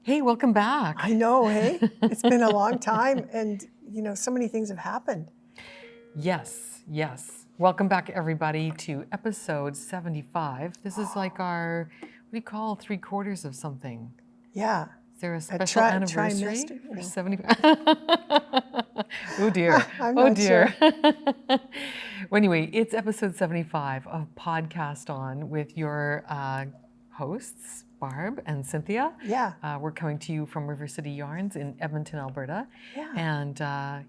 Hey, welcome back. I know, hey? It's been a long time and, so many things have happened. Yes. Welcome back, everybody, to episode 75. This is like our, what do you call 3/4 of something? Yeah. Is there a special anniversary? Trimester? For 75? Oh, dear. I'm not sure. Well, anyway, it's episode 75 of Podcast On with your hosts, Barb and Cynthia. Yeah. We're coming to you from River City Yarns in Edmonton, Alberta. Yeah. And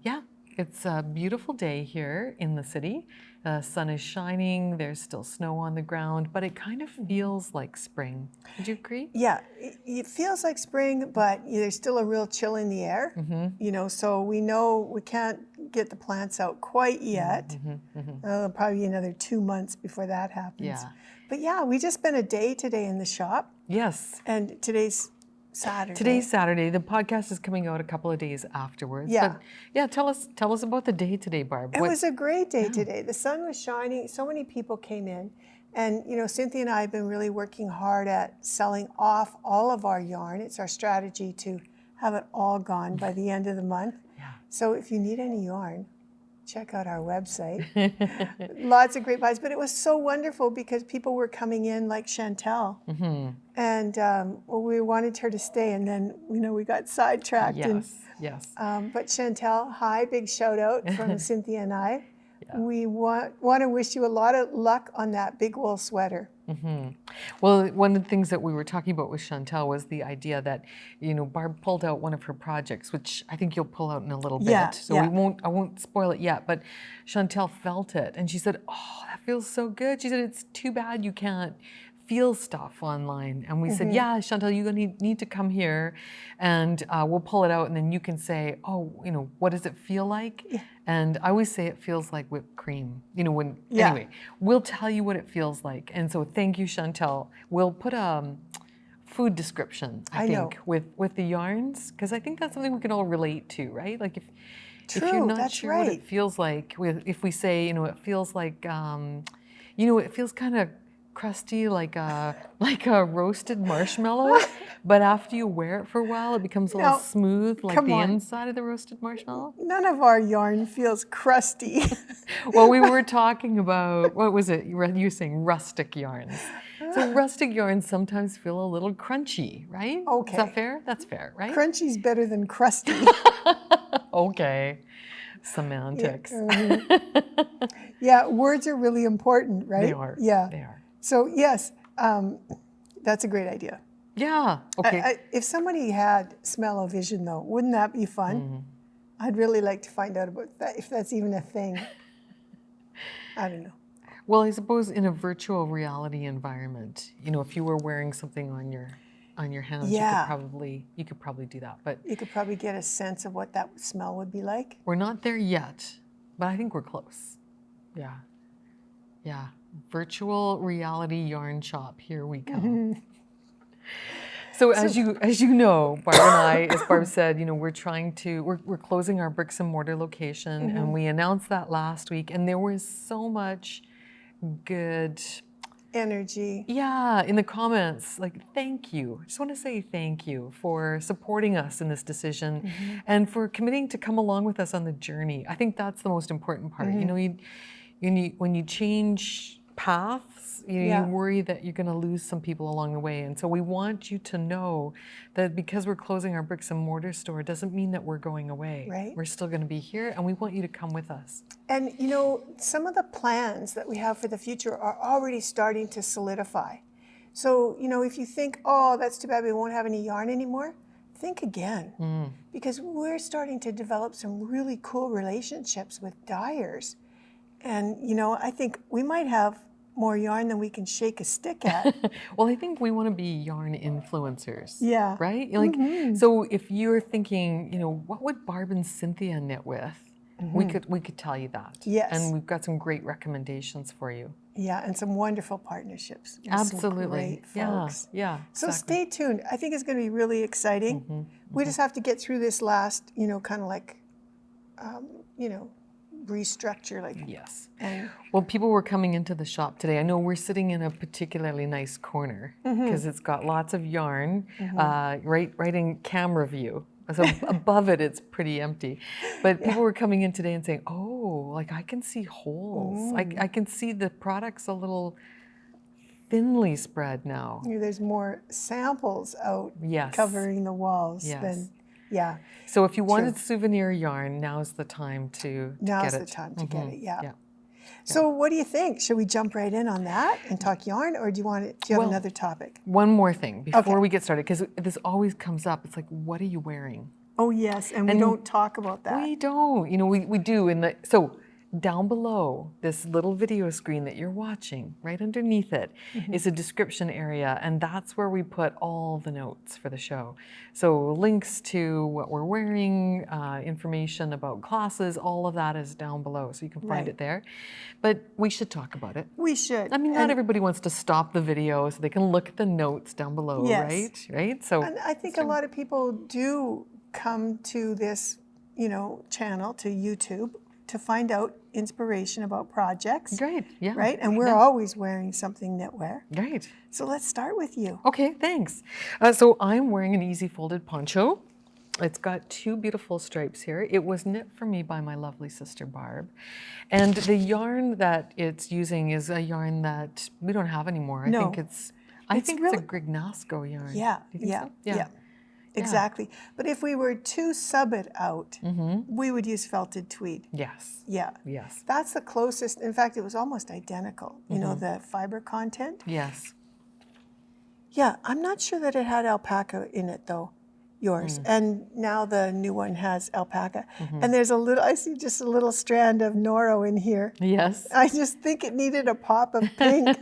it's a beautiful day here in the city. The sun is shining, there's still snow on the ground, but it kind of feels like spring. Would you agree? Yeah, it feels like spring, but there's still a real chill in the air. So we know we can't get the plants out quite yet. Probably another 2 months before that happens. Yeah. But yeah, we just spent a day today in the shop. Yes. And today's Saturday. Today's Saturday. The podcast is coming out a couple of days afterwards. Yeah. But yeah, tell us about the day today, Barb. It was a great day today. The sun was shining. So many people came in. And, Cynthia and I have been really working hard at selling off all of our yarn. It's our strategy to have it all gone by the end of the month. Yeah. So if you need any yarn, check out our website. Lots of great buys. But it was so wonderful because people were coming in like Chantel. And we wanted her to stay. And then, we got sidetracked. Yes. But Chantel, hi, big shout out from Cynthia and I. Yeah. We want to wish you a lot of luck on that big wool sweater. Well, one of the things that we were talking about with Chantel was the idea that, Barb pulled out one of her projects, which I think you'll pull out in a little bit. So I won't spoil it yet, but Chantel felt it and she said, oh, that feels so good. She said, it's too bad you can't feel stuff online. And we said, yeah, Chantel, you need to come here and we'll pull it out and then you can say, oh, what does it feel like? Yeah. And I always say it feels like whipped cream. Anyway, we'll tell you what it feels like. And so thank you, Chantel. We'll put a food description, I think, with the yarns, because I think that's something we can all relate to, right? Like if you're not sure what it feels like, if we say, it feels like, it feels kind of crusty, like a roasted marshmallow, but after you wear it for a while, it becomes a little smooth, like the inside of the roasted marshmallow. None of our yarn feels crusty. Well, we were talking about, what was it? You were saying rustic yarns. So rustic yarns sometimes feel a little crunchy, right? Okay. Is that fair? That's fair, right? Crunchy's better than crusty. Okay. Semantics. Yeah, words are really important, right? They are. Yeah. They are. So yes, that's a great idea. Yeah. Okay. If somebody had smell-o-vision, though, wouldn't that be fun? I'd really like to find out about that, if that's even a thing. I don't know. Well, I suppose in a virtual reality environment, if you were wearing something on your hands, you could probably do that. But you could probably get a sense of what that smell would be like. We're not there yet, but I think we're close. Yeah. Virtual reality yarn shop. Here we go. So as you know, Barb and I, as Barb said, we're closing our bricks and mortar location, and we announced that last week, and there was so much good energy. Yeah, in the comments, like, thank you. I just want to say thank you for supporting us in this decision and for committing to come along with us on the journey. I think that's the most important part. When you change paths, you worry that you're going to lose some people along the way. And so we want you to know that because we're closing our bricks and mortar store, doesn't mean that we're going away. Right. We're still going to be here, and we want you to come with us. And some of the plans that we have for the future are already starting to solidify. So, if you think, oh, that's too bad we won't have any yarn anymore, think again. Because we're starting to develop some really cool relationships with dyers. And, I think we might have more yarn than we can shake a stick at. Well, I think we want to be yarn influencers. Yeah. Right? So if you're thinking, what would Barb and Cynthia knit with? We could tell you that. Yes. And we've got some great recommendations for you. Yeah, and some wonderful partnerships. Absolutely. Some great folks. Yeah. So exactly. stay tuned. I think it's going to be really exciting. We just have to get through this last, kind of like, restructure, like. Yes. And well, people were coming into the shop today. I know we're sitting in a particularly nice corner because it's got lots of yarn, right in camera view. So above it, it's pretty empty. But people were coming in today and saying, "Oh, like I can see holes. I can see the product's a little thinly spread now." there's more samples out Yes. covering the walls Yes. than, yeah. So if you wanted souvenir yarn, now's the time to Now's get it. the time to get it, yeah. Yeah. So what do you think? Should we jump right in on that and talk yarn, or do you have another topic? One more thing before we get started, because this always comes up. It's like, what are you wearing? Oh yes, and we don't talk about that. We don't. We do. So down below this little video screen that you're watching, right underneath it, is a description area, and that's where we put all the notes for the show. So links to what we're wearing, information about classes, all of that is down below, so you can find it there. But we should talk about it. We should. I mean, not everybody wants to stop the video, so they can look at the notes down below, Yes. right? So And I think a lot of people do come to this, channel, to YouTube, to find out inspiration about projects. great, yeah. Right? And we're always wearing something knitwear. Great. So let's start with you. Okay, thanks. So I'm wearing an easy folded poncho. It's got two beautiful stripes here. It was knit for me by my lovely sister Barb. And the yarn that it's using is a yarn that we don't have anymore. I think it's a Grignasco yarn. Yeah, Do you think so? yeah. Exactly. But if we were to sub it out, we would use felted tweed. Yes. Yeah. Yes. That's the closest. In fact, it was almost identical. The fiber content. Yes. Yeah, I'm not sure that it had alpaca in it though, yours. And now the new one has alpaca. And there's I see just a little strand of Noro in here. Yes. I just think it needed a pop of pink.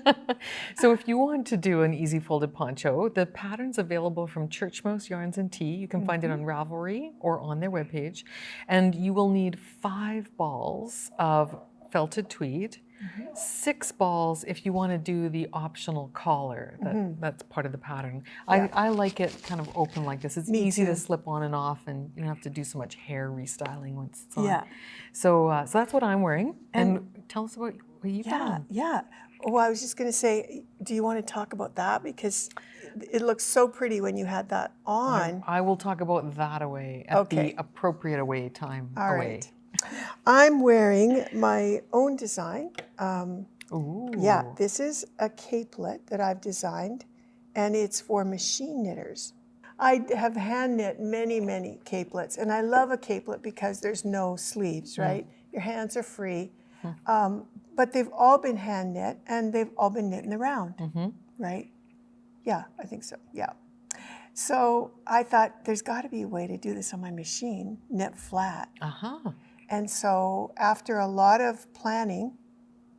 So if you want to do an easy folded poncho, the pattern's available from Church Mouse Yarns and Tea. You can find it on Ravelry or on their webpage. And you will need 5 balls of felted tweed, 6 balls if you want to do the optional collar. That's part of the pattern. I like it kind of open like this. It's easy to slip on and off, and you don't have to do so much hair restyling once it's on. Yeah. So that's what I'm wearing. And tell us about what you've done. Yeah. Well, I was just going to say, do you want to talk about that? Because it looks so pretty when you had that on. I will talk about that away at the appropriate away time. All right. I'm wearing my own design. Ooh. Yeah, this is a capelet that I've designed, and it's for machine knitters. I have hand knit many, many capelets, and I love a capelet because there's no sleeves, right? Your hands are free. But they've all been hand knit, and they've all been knit in the round, right? Yeah, I think so, yeah. So I thought there's got to be a way to do this on my machine, knit flat. And so after a lot of planning,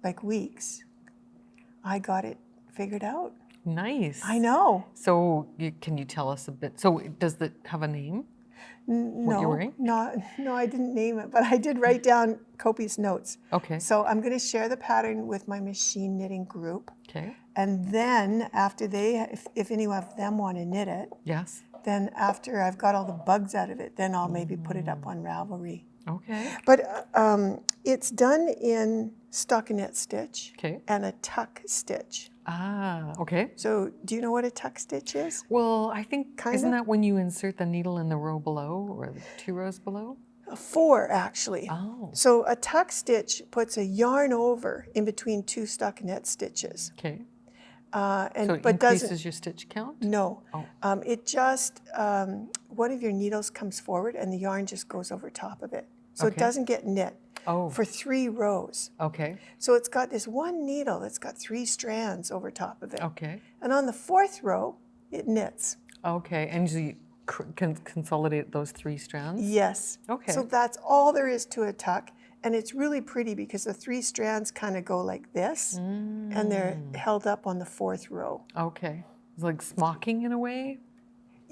like weeks, I got it figured out. Nice. I know. So can you tell us a bit? So does it have a name? What you're wearing? No, I didn't name it, but I did write down copious notes. Okay. So I'm going to share the pattern with my machine knitting group. Okay. And then after if any of them want to knit it, Yes. then after I've got all the bugs out of it, then I'll maybe put it up on Ravelry. Okay. But it's done in stockinette stitch and a tuck stitch. Ah, okay. So do you know what a tuck stitch is? Well, I think, isn't that when you insert the needle in the row below or the 2 rows below? 4, actually. Oh. So a tuck stitch puts a yarn over in between 2 stockinette stitches. Okay. So it increases your stitch count? No. Oh. It just, one of your needles comes forward and the yarn just goes over top of it. So it doesn't get knit for 3 rows. Okay. So it's got this one needle that's got 3 strands over top of it. Okay. And on the 4th row, it knits. Okay. And you can consolidate those 3 strands? Yes. Okay. So that's all there is to a tuck. And it's really pretty because the 3 strands kind of go like this, and they're held up on the 4th row. Okay. It's like smocking in a way?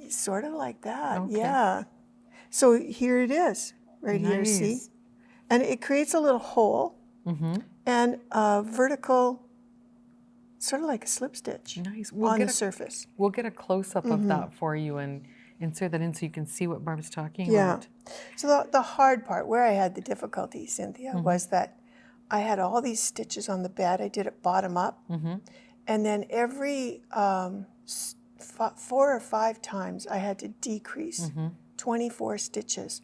Sort of like that, Okay. yeah. So here it is, right here, see? And it creates a little hole and a vertical, sort of like a slip stitch Nice. on the surface. We'll get a close-up of that for you, and insert that in so you can see what Barb's talking Yeah. about. So the hard part, where I had the difficulty, Cynthia, was that I had all these stitches on the bed. I did it bottom up. And then every 4 or 5 times I had to decrease 24 stitches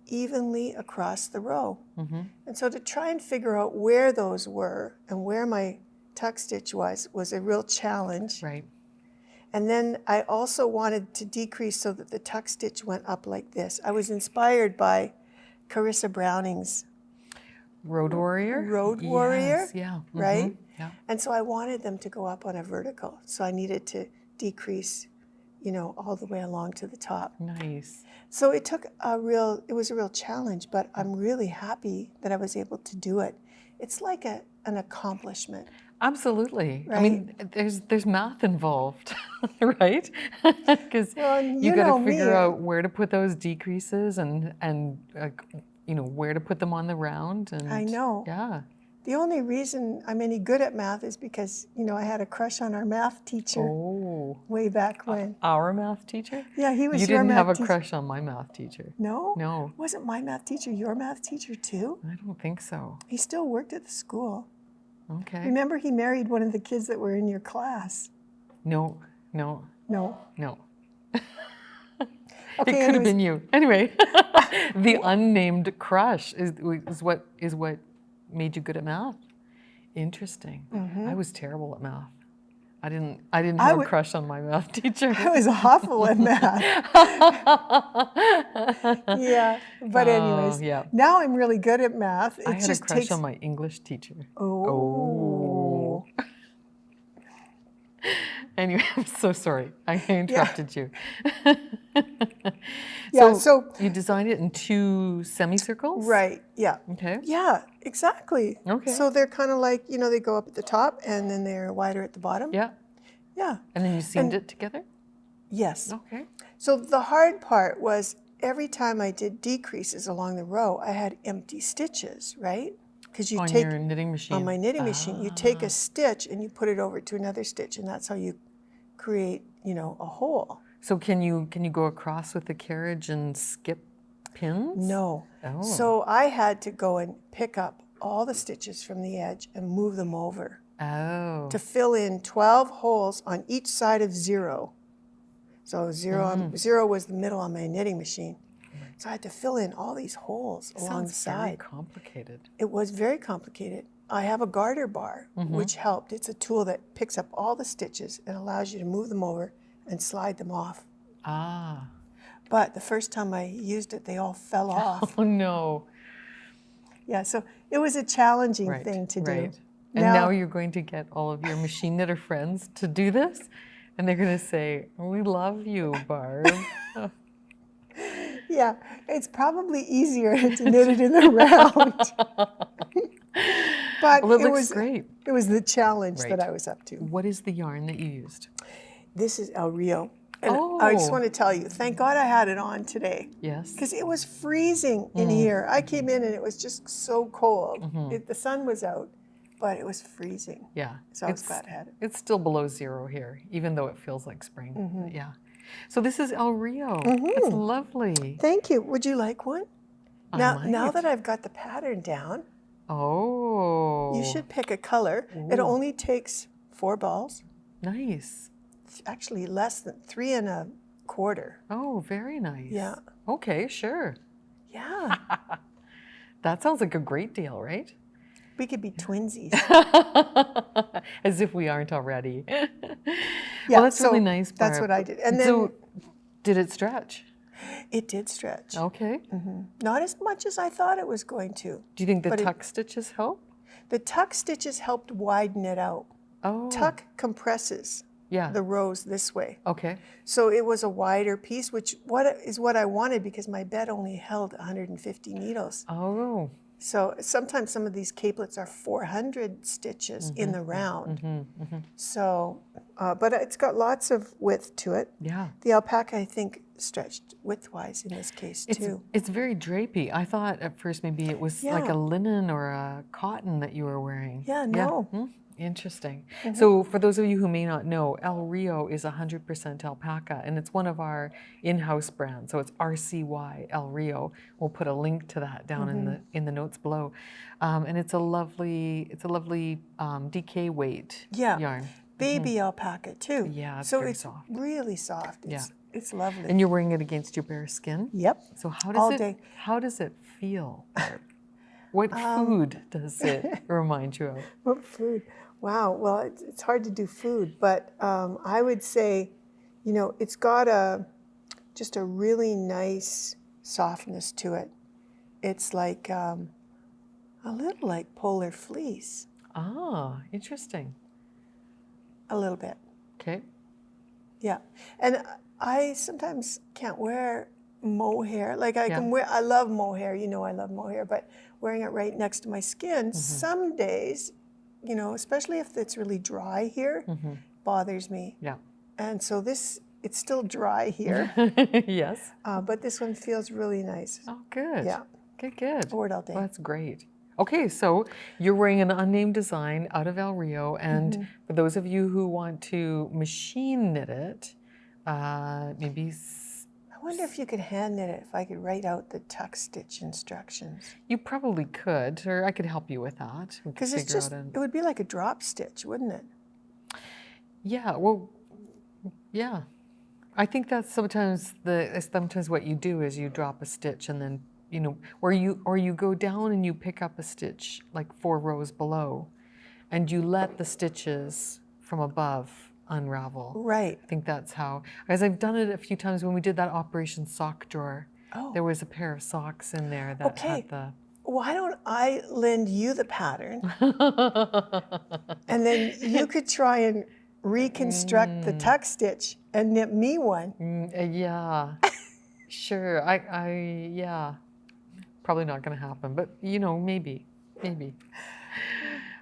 evenly across the row. And so to try and figure out where those were and where my tuck stitch was a real challenge. Right. And then I also wanted to decrease so that the tuck stitch went up like this. I was inspired by Carissa Browning's Road Warrior? Road Warrior, Yes, yeah. right? Yeah. And so I wanted them to go up on a vertical. So I needed to decrease, you know, all the way along to the top. Nice. So it was a real challenge, but I'm really happy that I was able to do it. It's like an accomplishment. Absolutely. Right? I mean, there's math involved, right? Because you got to figure out where to put those decreases and you know, where to put them on the round. And I know. Yeah. The only reason I'm any good at math is because, you know, I had a crush on our math teacher way back when. Our math teacher? Yeah, he was You your didn't math have a teacher. crush on my math teacher. No? No. Wasn't my math teacher your math teacher too? I don't think so. He still worked at the school. Okay. Remember, he married one of the kids that were in your class. No. No. Okay, it could have been you. Anyway, the unnamed crush is what made you good at math. Interesting. I was terrible at math. I didn't have a crush on my math teacher. I was awful at math. Yeah, but anyways, now I'm really good at math. I had a crush on my English teacher. Oh. Anyway, I'm so sorry. I interrupted you. So you designed it in 2 semicircles? Right, yeah. Okay. Yeah, exactly. Okay. So they're kind of like, you know, they go up at the top and then they're wider at the bottom. Yeah. Yeah. And then you seamed it together? Yes. Okay. So the hard part was every time I did decreases along the row, I had empty stitches, right? Because you on take your knitting machine. On my knitting machine, you take a stitch and you put it over to another stitch, and that's how you create, you know, a hole. So can you go across with the carriage and skip pins? No. Oh. So I had to go and pick up all the stitches from the edge and move them over. Oh. To fill in 12 holes on each side of 0. So 0 was the middle on my knitting machine. So I had to fill in all these holes along the side. Sounds very complicated. It was very complicated. I have a garter bar, which helped. It's a tool that picks up all the stitches and allows you to move them over and slide them off. Ah. But the first time I used it, they all fell off. Oh, no. Yeah, so it was a challenging thing to do. Right. And now you're going to get all of your machine knitter friends to do this, and they're going to say, "We love you, Barb." Yeah, it's probably easier to knit it in the round. But well, it looks great. It was the challenge that I was up to. What is the yarn that you used? This is El Rio. And I just want to tell you, thank God I had it on today. Yes. Because it was freezing in here. I came in and it was just so cold. The sun was out, but it was freezing. Yeah. So I was glad I had it. It's still below 0 here, even though it feels like spring. Yeah. So this is El Rio. It's lovely. Thank you. Would you like one? I Now might. that I've got the pattern down, Oh. you should pick a color. It only takes 4 balls. Nice. It's actually less than 3 1/4. Oh, very nice. Yeah. Okay, sure. Yeah. That sounds like a great deal, right? We could be twinsies. As if we aren't already. Yeah, well, that's really nice, Barb. That's what I did. And then so, did it stretch? it did stretch. Okay. Not as much as I thought it was going to. Do you think the tuck stitches help? The tuck stitches helped widen it out. Oh. Tuck compresses the rows this way. Okay. So it was a wider piece, which is what I wanted because my bed only held 150 needles. Oh. So sometimes some of these capelets are 400 stitches in the round. So, but it's got lots of width to it. Yeah. The alpaca, I think, stretched widthwise in this case too. It's very drapey. I thought at first maybe it was like a linen or a cotton that you were wearing. Yeah, no. Interesting. So for those of you who may not know, El Rio is 100% alpaca, and it's one of our in-house brands. So it's RCY El Rio. We'll put a link to that down in the notes below. And it's a lovely DK weight yarn. Baby alpaca too. Yeah, it's so very it's soft. really soft. It's lovely. And you're wearing it against your bare skin? Yep. So All day. how does it feel? What food does it remind you of? What food? Wow. Well, it's hard to do food, but I would say, it's got just a really nice softness to it. It's like a little like polar fleece. Ah, interesting. A little bit. Okay. Yeah. And I sometimes can't wear mohair. Like I can wear, I love mohair, I love mohair, but wearing it right next to my skin, some days, especially if it's really dry here, bothers me. Yeah. And so it's still dry here, Yes. but this one feels really nice. Oh, good. Yeah. Good. Wore it all day. Well, that's great. Okay, so you're wearing an unnamed design out of El Rio, and for those of you who want to machine knit it, maybe... I wonder if you could hand knit it, if I could write out the tuck stitch instructions. You probably could, or I could help you with that. Because it would be like a drop stitch, wouldn't it? Yeah, well, yeah. I think that's sometimes what you do is you drop a stitch and then, or you go down and you pick up a stitch like 4 rows below, and you let the stitches from above unravel. Right. I think that's how, as I've done it a few times when we did that Operation Sock Drawer. Oh. There was a pair of socks in there that had the... Why don't I lend you the pattern, and then you could try and reconstruct the tuck stitch and knit me one. Yeah, sure. Yeah. Probably not going to happen, but maybe.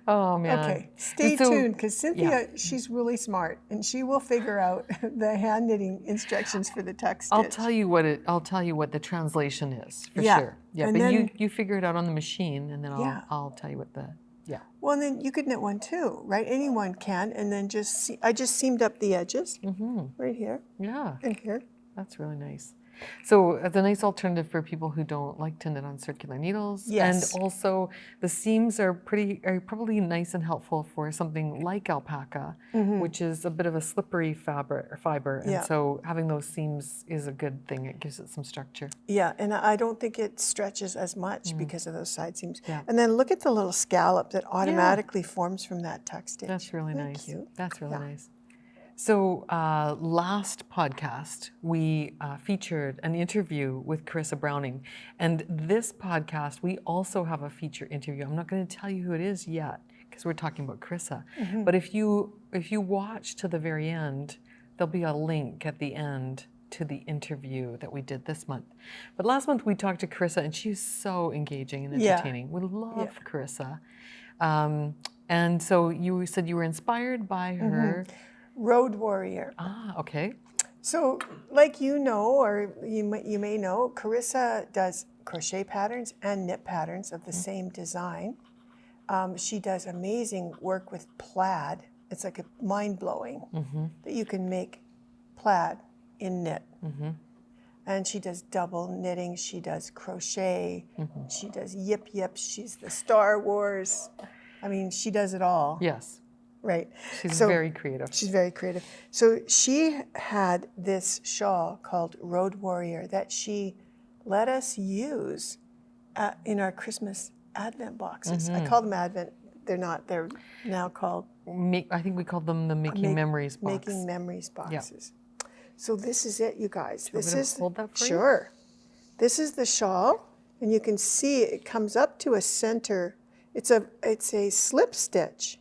Oh man. Okay, stay tuned, because Cynthia, she's really smart, and she will figure out the hand knitting instructions for the tuck stitch. I'll tell you what the translation is for sure. Yeah, and but then, you figure it out on the machine, and then I'll tell you what the Well, and then you could knit one too, right? Anyone can, and then I just seamed up the edges right here. Yeah. And here. That's really nice. So it's a nice alternative for people who don't like to knit on circular needles. Yes. And also the seams are probably nice and helpful for something like alpaca, which is a bit of a slippery fiber. And so having those seams is a good thing. It gives it some structure. Yeah, and I don't think it stretches as much because of those side seams. Yeah. And then look at the little scallop that automatically forms from that tuck stitch. That's really nice. Cute. That's really nice. So last podcast, we featured an interview with Carissa Browning. And this podcast, we also have a feature interview. I'm not going to tell you who it is yet, because we're talking about Carissa. But if you watch to the very end, there'll be a link at the end to the interview that we did this month. But last month, we talked to Carissa, and she's so engaging and entertaining. We love Carissa. And so you said you were inspired by her... Road Warrior. Ah, okay. So, like or you may know, Carissa does crochet patterns and knit patterns of the same design. She does amazing work with plaid. It's like mind-blowing that you can make plaid in knit. And she does double knitting. She does crochet. She does yip. She's the Star Wars. I mean, she does it all. Yes. Right. She's very creative. She's very creative. So she had this shawl called Road Warrior that she let us use in our Christmas Advent boxes. I call them Advent. They're not. They're now called... I think we called them the Making Memories box. Making Memories boxes. Yeah. So this is it, you guys. Hold that for you? Sure. This is the shawl, and you can see it comes up to a center. It's a slip stitch.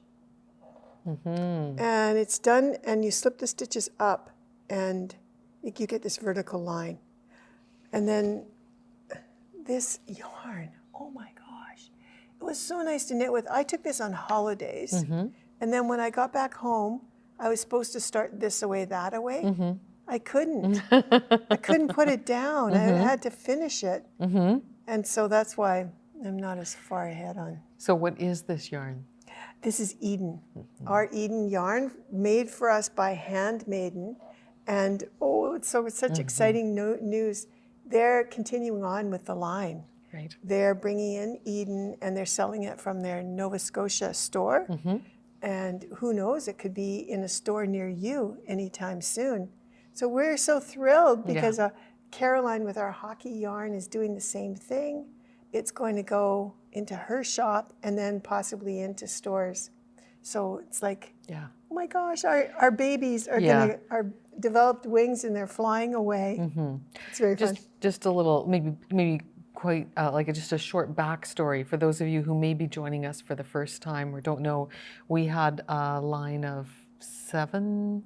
And it's done, and you slip the stitches up, and you get this vertical line. And then this yarn, oh my gosh, it was so nice to knit with. I took this on holidays, and then when I got back home, I was supposed to start this away, that away. I couldn't. I couldn't put it down. I had to finish it. And so that's why I'm not as far ahead on. So what is this yarn? This is Eden, our Eden yarn, made for us by Handmaiden. And it's such exciting news. They're continuing on with the line. Right. They're bringing in Eden and they're selling it from their Nova Scotia store. And who knows, it could be in a store near you anytime soon. So we're so thrilled because Caroline with our hockey yarn is doing the same thing. It's going to go into her shop and then possibly into stores. So it's like, oh my gosh, our babies are are developed wings and they're flying away. It's very fun. Just a little, maybe quite like just a short backstory for those of you who may be joining us for the first time or don't know. We had a line of 7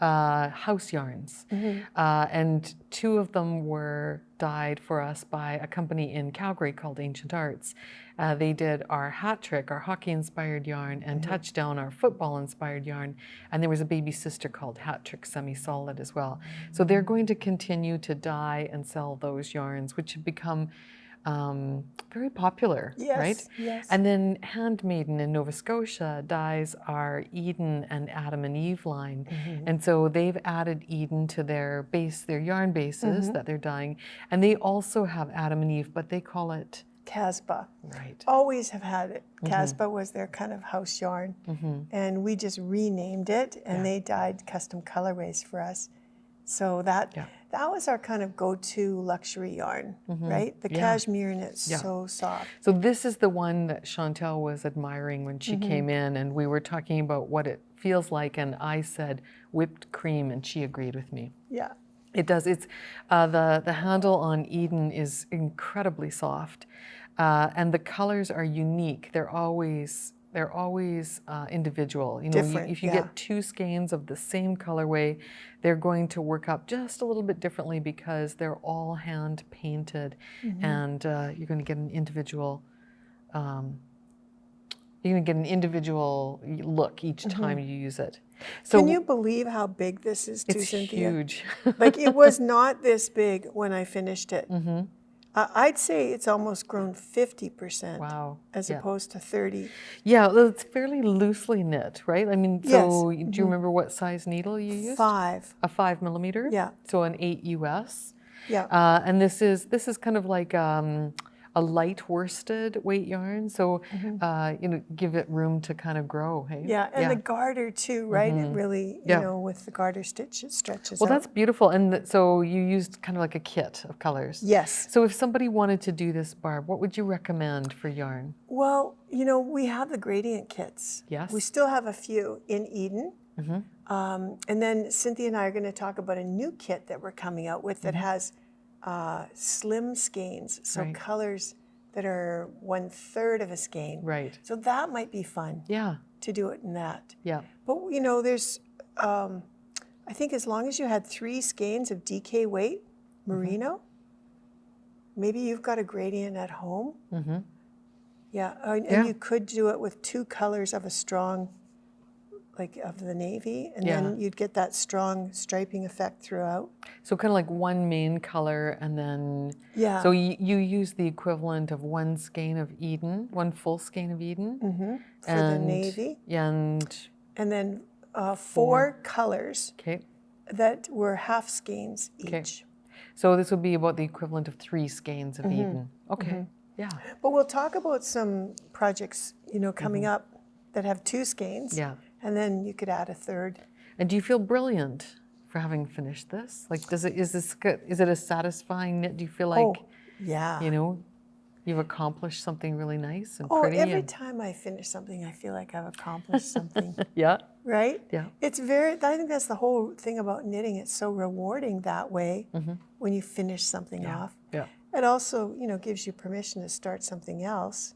house yarns, and 2 of them were dyed for us by a company in Calgary called Ancient Arts. They did our hat trick, our hockey-inspired yarn, and touchdown, our football-inspired yarn, and there was a baby sister called Hat Trick Semi-Solid as well. So they're going to continue to dye and sell those yarns, which have become very popular, right? Yes. And then Handmaiden in Nova Scotia dyes our Eden and Adam and Eve line. And so they've added Eden to their yarn bases that they're dyeing. And they also have Adam and Eve, but they call it Casbah. Right. Always have had it. Casbah was their kind of house yarn. And we just renamed it and they dyed custom colorways for us. So that was our kind of go-to luxury yarn, right? The cashmere in it's so soft. So this is the one that Chantel was admiring when she came in, and we were talking about what it feels like, and I said whipped cream, and she agreed with me. Yeah. It does. It's the handle on Eden is incredibly soft, and the colors are unique. They're always individual. You know, different, if you get 2 skeins of the same colorway, they're going to work up just a little bit differently because they're all hand painted, and you're going to get an individual. You're going to get an individual look each time you use it. So can you believe how big this is, too, Cynthia? It's huge. Like it was not this big when I finished it. I'd say it's almost grown 50%. Wow. As opposed to 30. Yeah, well, it's fairly loosely knit, right? I mean, so do you remember what size needle you used? 5. A 5 millimeter? Yeah. So an 8 US. Yeah. And this is kind of like a light worsted weight yarn, so you know, give it room to kind of grow. Hey. Yeah, and the garter too, right? It really, you know, with the garter stitch, it stretches. Well, out. that's beautiful, and so you used kind of like a kit of colors. Yes. So if somebody wanted to do this, Barb, what would you recommend for yarn? Well, you know, we have the gradient kits. Yes. We still have a few in Eden. And then Cynthia and I are going to talk about a new kit that we're coming out with that has slim skeins, so colors that are 1/3 of a skein. Right. So that might be fun. Yeah. To do it in that. Yeah. But you know, there's, I think as long as you had 3 skeins of DK weight merino, maybe you've got a gradient at home. Yeah, and you could do it with 2 colors of a strong, like of the navy, and then you'd get that strong striping effect throughout. So kind of like one main color, and then so you use the equivalent of 1 skein of Eden, 1 full skein of Eden for the navy, and then 4 colors okay, that were half skeins each. Okay. So this would be about the equivalent of 3 skeins of Eden. Okay. Yeah. But we'll talk about some projects, you know, coming up that have 2 skeins. Yeah. And then you could add a 3rd. And do you feel brilliant for having finished this? Like, is it a satisfying knit? Do you feel like, you know, you've accomplished something really nice and pretty? Every time I finish something, I feel like I've accomplished something. Yeah. Right? Yeah. It's I think that's the whole thing about knitting. It's so rewarding that way when you finish something off. Yeah. It also, you know, gives you permission to start something else.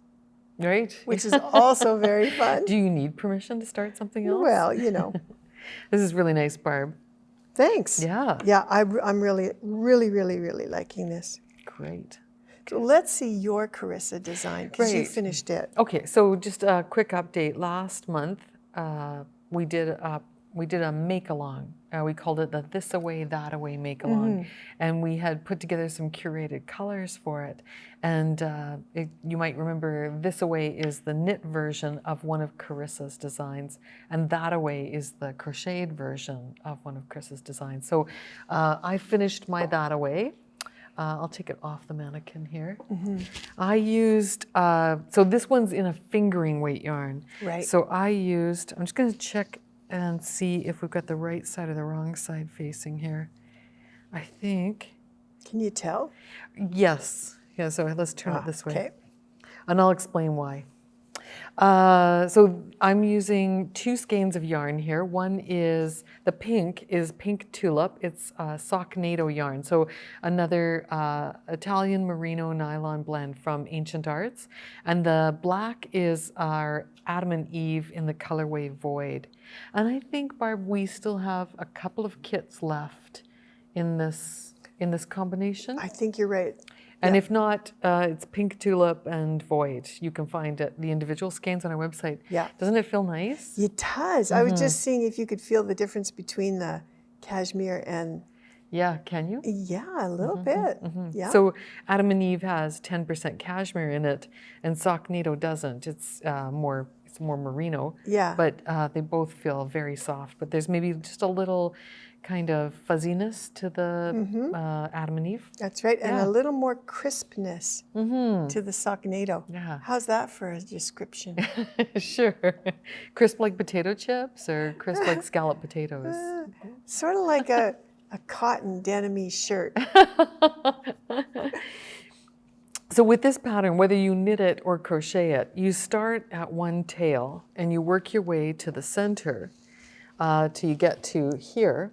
Right. Which is also very fun. Do you need permission to start something else? Well, you know. This is really nice, Barb. Thanks. Yeah. Yeah, I'm really, really, really, really liking this. Great. So let's see your Carissa design, because you finished it. Okay, so just a quick update. Last month, we did we did a make-along. We called it the This Away, That Away make-along. And we had put together some curated colors for it. And you might remember This Away is the knit version of one of Carissa's designs. And That Away is the crocheted version of one of Carissa's designs. So I finished my That Away. I'll take it off the mannequin here. I used, so this one's in a fingering weight yarn. Right. So I used, I'm just going to check and see if we've got the right side or the wrong side facing here. I think. Can you tell? Yes. Yeah, so let's turn it this way. Okay. And I'll explain why. So I'm using 2 skeins of yarn here. One is, the pink is Pink Tulip. It's Socknado yarn. So another Italian merino nylon blend from Ancient Arts. And the black is our Adam and Eve in the colorway Void. And I think, Barb, we still have a couple of kits left in this combination. I think you're right. And if not, it's Pink Tulip and Void. You can find the individual skeins on our website. Yeah. Doesn't it feel nice? It does. I was just seeing if you could feel the difference between the cashmere and... Yeah, can you? Yeah, a little bit. Yeah. So Adam and Eve has 10% cashmere in it, and Socknado doesn't. It's more merino. Yeah. But they both feel very soft. But there's maybe just a little kind of fuzziness to the Adam and Eve. That's right, and a little more crispness to the Socknado. Yeah. How's that for a description? Sure. Crisp like potato chips or crisp like scalloped potatoes? Sort of like a cotton denim-y shirt. So with this pattern, whether you knit it or crochet it, you start at one tail and you work your way to the center till you get to here.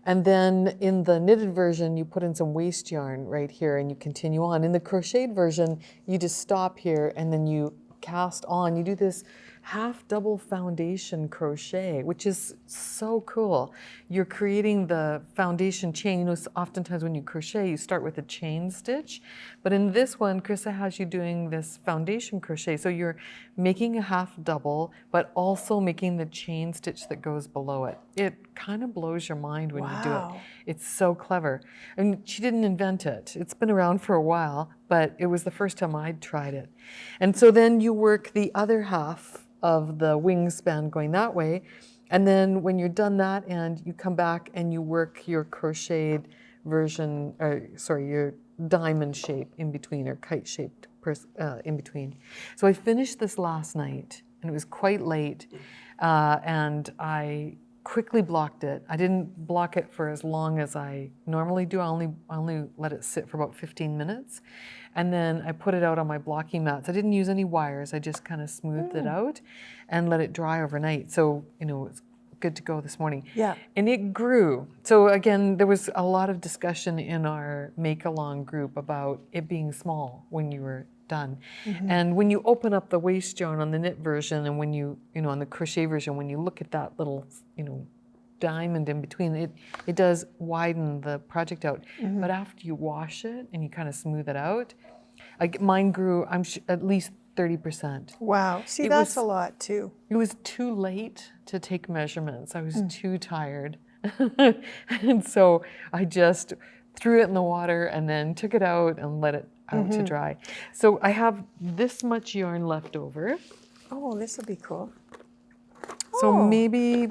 And then in the knitted version, you put in some waste yarn right here and you continue on. In the crocheted version, you just stop here and then you cast on. You do this half double foundation crochet, which is so cool. You're creating the foundation chain. You know, oftentimes when you crochet, you start with a chain stitch, but in this one, Carissa has you doing this foundation crochet. So you're making a half double, but also making the chain stitch that goes below it. It kind of blows your mind when you do it. It's so clever. And she didn't invent it. It's been around for a while, but it was the first time I'd tried it. And so then you work the other half of the wingspan going that way. And then when you're done that and you come back and you work your crocheted version, your diamond shape in between or kite shaped in between. So I finished this last night and it was quite late and I quickly blocked it. I didn't block it for as long as I normally do. I only let it sit for about 15 minutes. And then I put it out on my blocking mats. I didn't use any wires. I just kind of smoothed it out and let it dry overnight. So, you know, it's good to go this morning. Yeah. And it grew. So again, there was a lot of discussion in our make-along group about it being small when you were done. And when you open up the waste yarn on the knit version and when you know, on the crochet version, when you look at that little, you know, diamond in between, it does widen the project out. But after you wash it and you kind of smooth it out, like mine grew, at least 30%. Wow. See, that's a lot too. It was too late to take measurements. I was too tired. And so I just threw it in the water and then took it out and let it out to dry. So I have this much yarn left over. Oh, this will be cool. So maybe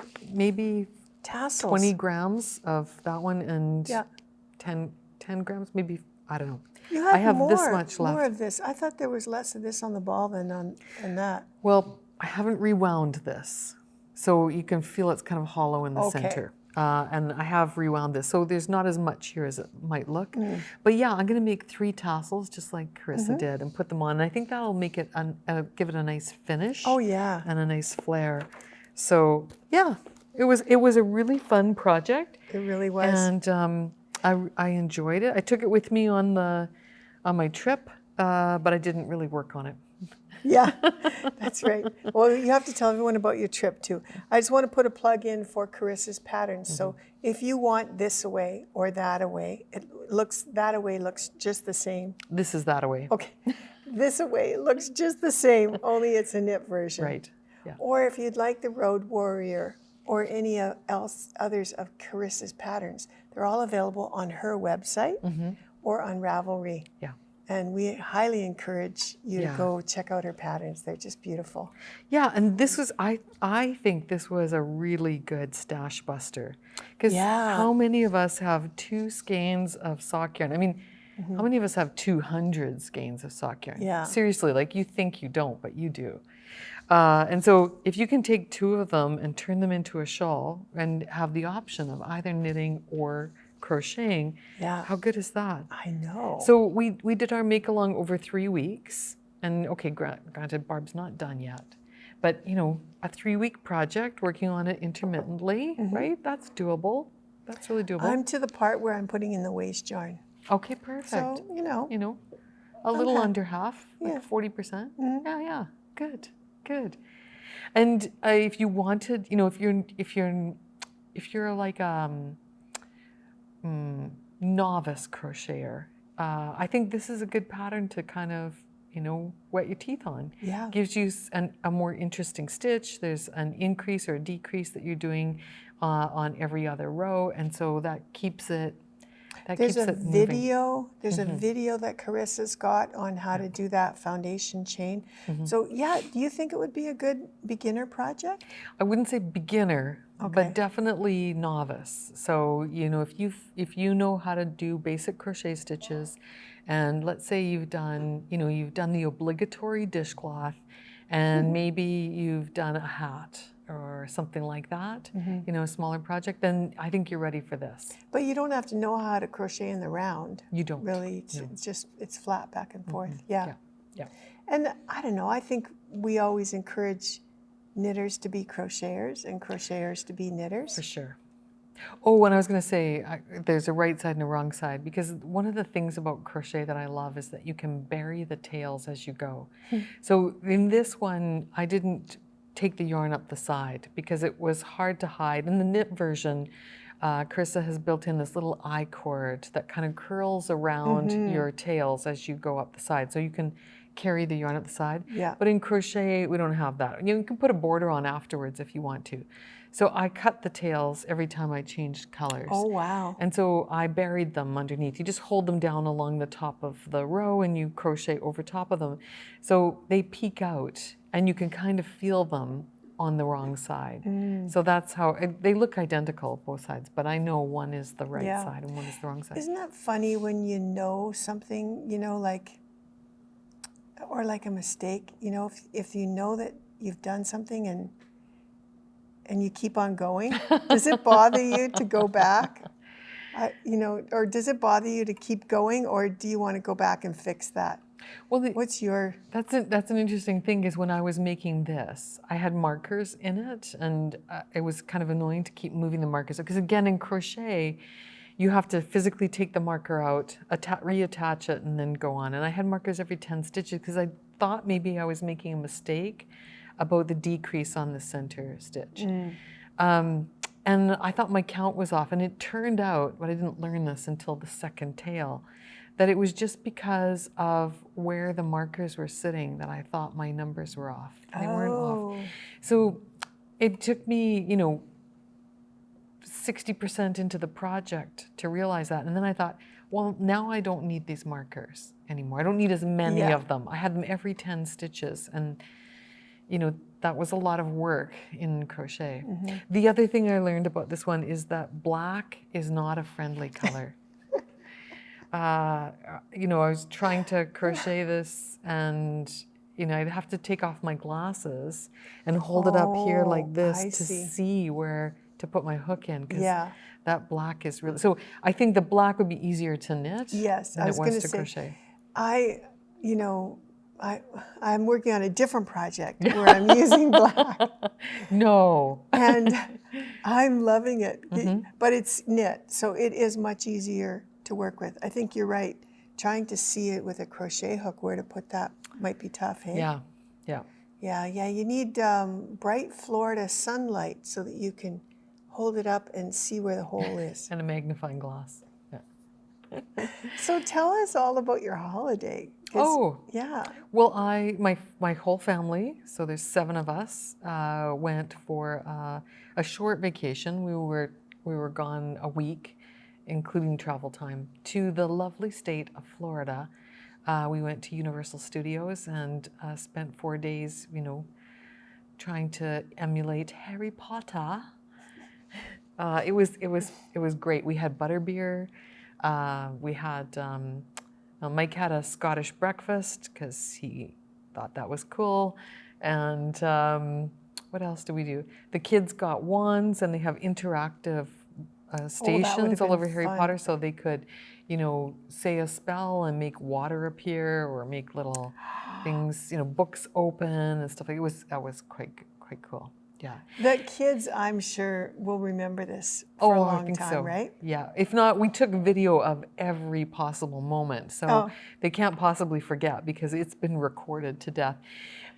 tassels. 20 grams of that one and Yeah. 10 grams, maybe, I don't know. You have I have more, this much left. more of this. I thought there was less of this on the ball than that. Well, I haven't rewound this. So you can feel it's kind of hollow in the center. And I have rewound this. So there's not as much here as it might look. But yeah, I'm gonna make 3 tassels just like Carissa did and put them on. And I think that'll make it, give it a nice finish. Oh yeah. And a nice flare. So yeah, it was a really fun project. It really was. And I enjoyed it. I took it with me on my trip, but I didn't really work on it. Yeah, that's right. Well, you have to tell everyone about your trip too. I just want to put a plug in for Carissa's patterns. So if you want this away or that away, that away looks just the same. This is that away. Okay, this away looks just the same, only it's a knit version. Right. Yeah. Or if you'd like the Road Warrior or any others of Carissa's patterns. They're all available on her website or on Ravelry. Yeah. And we highly encourage you to go check out her patterns. They're just beautiful. Yeah, and this was, I think this was a really good stash buster. Because how many of us have 2 skeins of sock yarn? I mean, how many of us have 200 skeins of sock yarn? Yeah. Seriously, like you think you don't, but you do. And so if you can take 2 of them and turn them into a shawl and have the option of either knitting or crocheting, how good is that? I know. So we did our make along over 3 weeks, and okay, granted, Barb's not done yet, but you know, a 3-week project, working on it intermittently, right? That's doable. That's really doable. I'm to the part where I'm putting in the waste yarn. Okay, perfect. So you know, a little under half, like 40%. Yeah, good. And if you wanted, you know, if you're like novice crocheter, I think this is a good pattern to kind of, you know, wet your teeth on. Yeah. Gives you a more interesting stitch. There's an increase or a decrease that you're doing on every other row, and so that keeps it. There's a video that Carissa's got on how to do that foundation chain. So yeah, do you think it would be a good beginner project? I wouldn't say beginner, but definitely novice. So, you know, if you know how to do basic crochet stitches, and let's say you've done the obligatory dishcloth, and maybe you've done a hat or something like that, you know, a smaller project, then I think you're ready for this. But you don't have to know how to crochet in the round. You don't. Really, it's flat back and forth. Yeah. And I don't know, I think we always encourage knitters to be crocheters and crocheters to be knitters. For sure. Oh, and I was going to say, there's a right side and a wrong side, because one of the things about crochet that I love is that you can bury the tails as you go. So in this one, I didn't take the yarn up the side because it was hard to hide. In the knit version, Carissa has built in this little I-cord that kind of curls around your tails as you go up the side, so you can carry the yarn up the side. Yeah. But in crochet, we don't have that. You can put a border on afterwards if you want to. So I cut the tails every time I changed colors. Oh, wow. And so I buried them underneath. You just hold them down along the top of the row and you crochet over top of them. So they peek out and you can kind of feel them on the wrong side. So that's how, they look identical, both sides, but I know one is the right side and one is the wrong side. Isn't that funny when you know something, you know, like, or like a mistake, you know, if you know that you've done something and you keep on going, does it bother you to go back? You know, or does it bother you to keep going, or do you want to go back and fix that? Well, what's your... That's an interesting thing, is when I was making this, I had markers in it, and it was kind of annoying to keep moving the markers. Because again, in crochet, you have to physically take the marker out, reattach it, and then go on. And I had markers every 10 stitches because I thought maybe I was making a mistake about the decrease on the center stitch. And I thought my count was off, and it turned out, but I didn't learn this until the second tail, that it was just because of where the markers were sitting that I thought my numbers were off. They weren't off. So it took me, you know, 60% into the project to realize that. And then I thought, well, now I don't need these markers anymore. I don't need as many of them. I had them every 10 stitches. And, you know, that was a lot of work in crochet. The other thing I learned about this one is that black is not a friendly color. You know, I was trying to crochet this, and you know, I'd have to take off my glasses and hold it up here like this to see where to put my hook in, because that black is really, so I think the black would be easier to knit than it was to crochet. You know, I'm working on a different project where I'm using black. No. And I'm loving it, but it's knit, so it is much easier to work with. I think you're right. Trying to see it with a crochet hook, where to put that might be tough, hey? Yeah, you need bright Florida sunlight so that you can hold it up and see where the hole is. And a magnifying glass. So tell us all about your holiday. Oh, yeah. well, my whole family, so there's 7 of us, went for a short vacation. We were gone a week, including travel time, to the lovely state of Florida. We went to Universal Studios and spent 4 days, trying to emulate Harry Potter. It was great. We had butterbeer. We had Mike had a Scottish breakfast because he thought that was cool. And what else do we do? The kids got wands, and they have interactive stations all over Harry Potter, so they could, say a spell and make water appear or make little things, books open and stuff like it. That was quite cool. Yeah. The kids, I'm sure, will remember this for a long time, so. right? Yeah. If not, we took video of every possible moment, so they can't possibly forget because it's been recorded to death.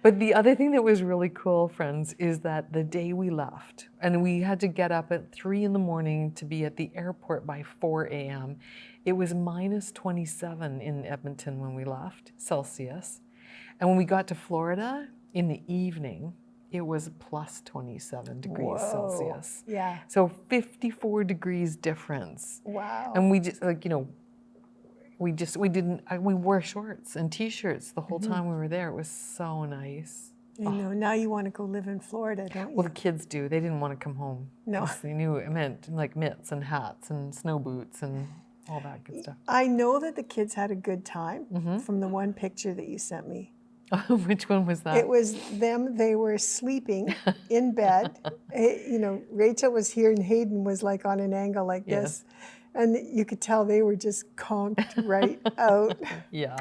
But the other thing that was really cool, friends, is that the day we left, and we had to get up at 3 in the morning to be at the airport by 4 a.m., it was minus 27 in Edmonton when we left, Celsius. And when we got to Florida in the evening, it was plus 27 degrees Celsius. Yeah. So 54 degrees difference. Wow. And we just, we wore shorts and t-shirts the whole time we were there. It was so nice. I know. Now you want to go live in Florida, don't you? Well, the kids do. They didn't want to come home. No. They knew it meant like mitts and hats and snow boots and all that good stuff. I know that the kids had a good time from the one picture that you sent me. Which one was that? It was them. They were sleeping in bed. Rachel was here and Hayden was like on an angle like this. And you could tell they were just conked right out. Yeah.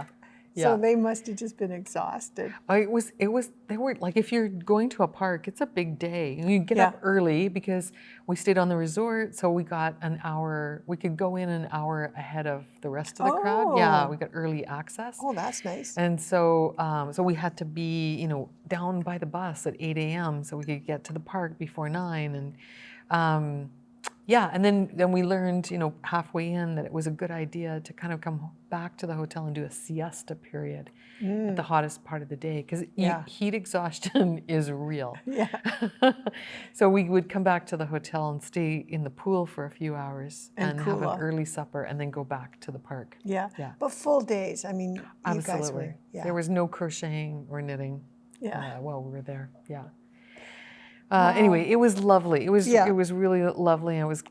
So they must have just been exhausted. They were like, if you're going to a park, it's a big day. And you get up early because we stayed on the resort. So we got an hour, we could go in an hour ahead of the rest of the crowd. Yeah, we got early access. Oh, that's nice. And so, so we had to be, down by the bus at 8 a.m. so we could get to the park before 9. And and then we learned, halfway in that it was a good idea to kind of come back to the hotel and do a siesta period at the hottest part of the day because heat exhaustion is real. Yeah. So we would come back to the hotel and stay in the pool for a few hours and have an early supper and then go back to the park. Yeah. But full days. I mean, absolutely. You guys were. Yeah. There was no crocheting or knitting. Yeah. While we were there. Yeah. Anyway, it was lovely. It was really lovely. I was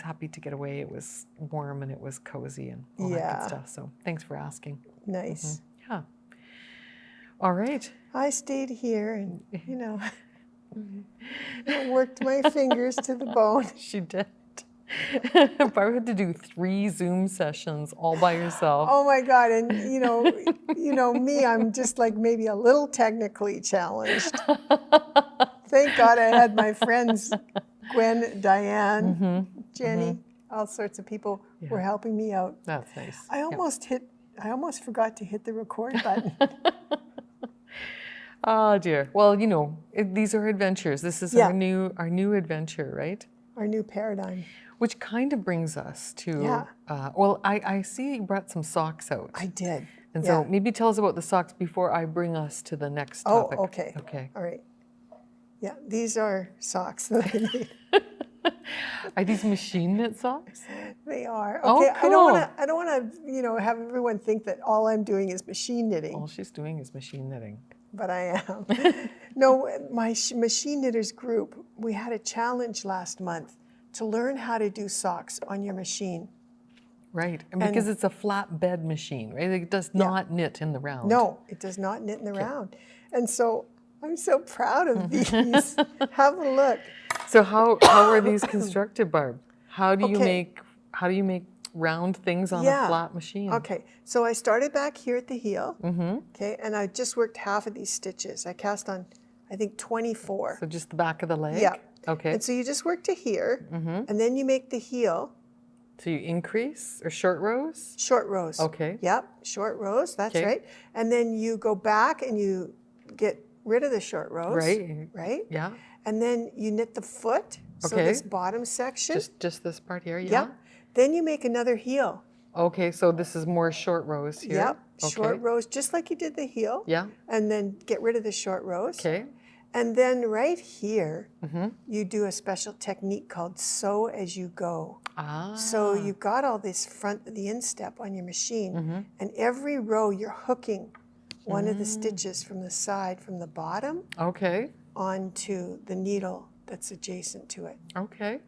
happy to get away. It was warm and it was cozy and all that good stuff. So thanks for asking. Nice. Yeah. All right. I stayed here and worked my fingers to the bone. She did. Barb had to do 3 Zoom sessions all by herself. Oh my God! And me, I'm just like maybe a little technically challenged. Thank God I had my friends, Gwen, Diane, Jenny, all sorts of people were helping me out. That's nice. I almost forgot to hit the record button. Oh dear. Well, these are adventures. This is our new adventure, right? Our new paradigm. Which kind of brings us to, I see you brought some socks out. I did. And so maybe tell us about the socks before I bring us to the next topic. Oh, okay. Okay. All right. Yeah, these are socks that I made. Are these machine knit socks? They are. Okay, Oh, cool. I don't want to, have everyone think that all I'm doing is machine knitting. All she's doing is machine knitting. But I am. No, my machine knitters group, we had a challenge last month to learn how to do socks on your machine. Right, and because it's a flat bed machine, right? It does not knit in the round. No, it does not knit in the round. And so I'm so proud of these. Have a look. So how are these constructed, Barb? How do you make round things on a flat machine? Okay, so I started back here at the heel. Okay, and I just worked half of these stitches. I cast on, I think, 24. So just the back of the leg? Yeah. Okay. And so you just work to here, and then you make the heel. So you increase or short rows? Short rows. Okay. Yep, short rows, that's right. And then you go back and you get rid of the short rows. Right. Right? Yeah. And then you knit the foot, so this bottom section. Just this part here, yeah? Yep. Then you make another heel. Okay, so this is more short rows here. Yep, Okay. short rows, just like you did the heel. Yeah. And then get rid of the short rows. Okay. And then right here, you do a special technique called sew as you go. Ah. So you've got all this the instep on your machine, and every row you're hooking one of the stitches from the side, from the bottom, Okay. onto the needle that's adjacent to it. Okay.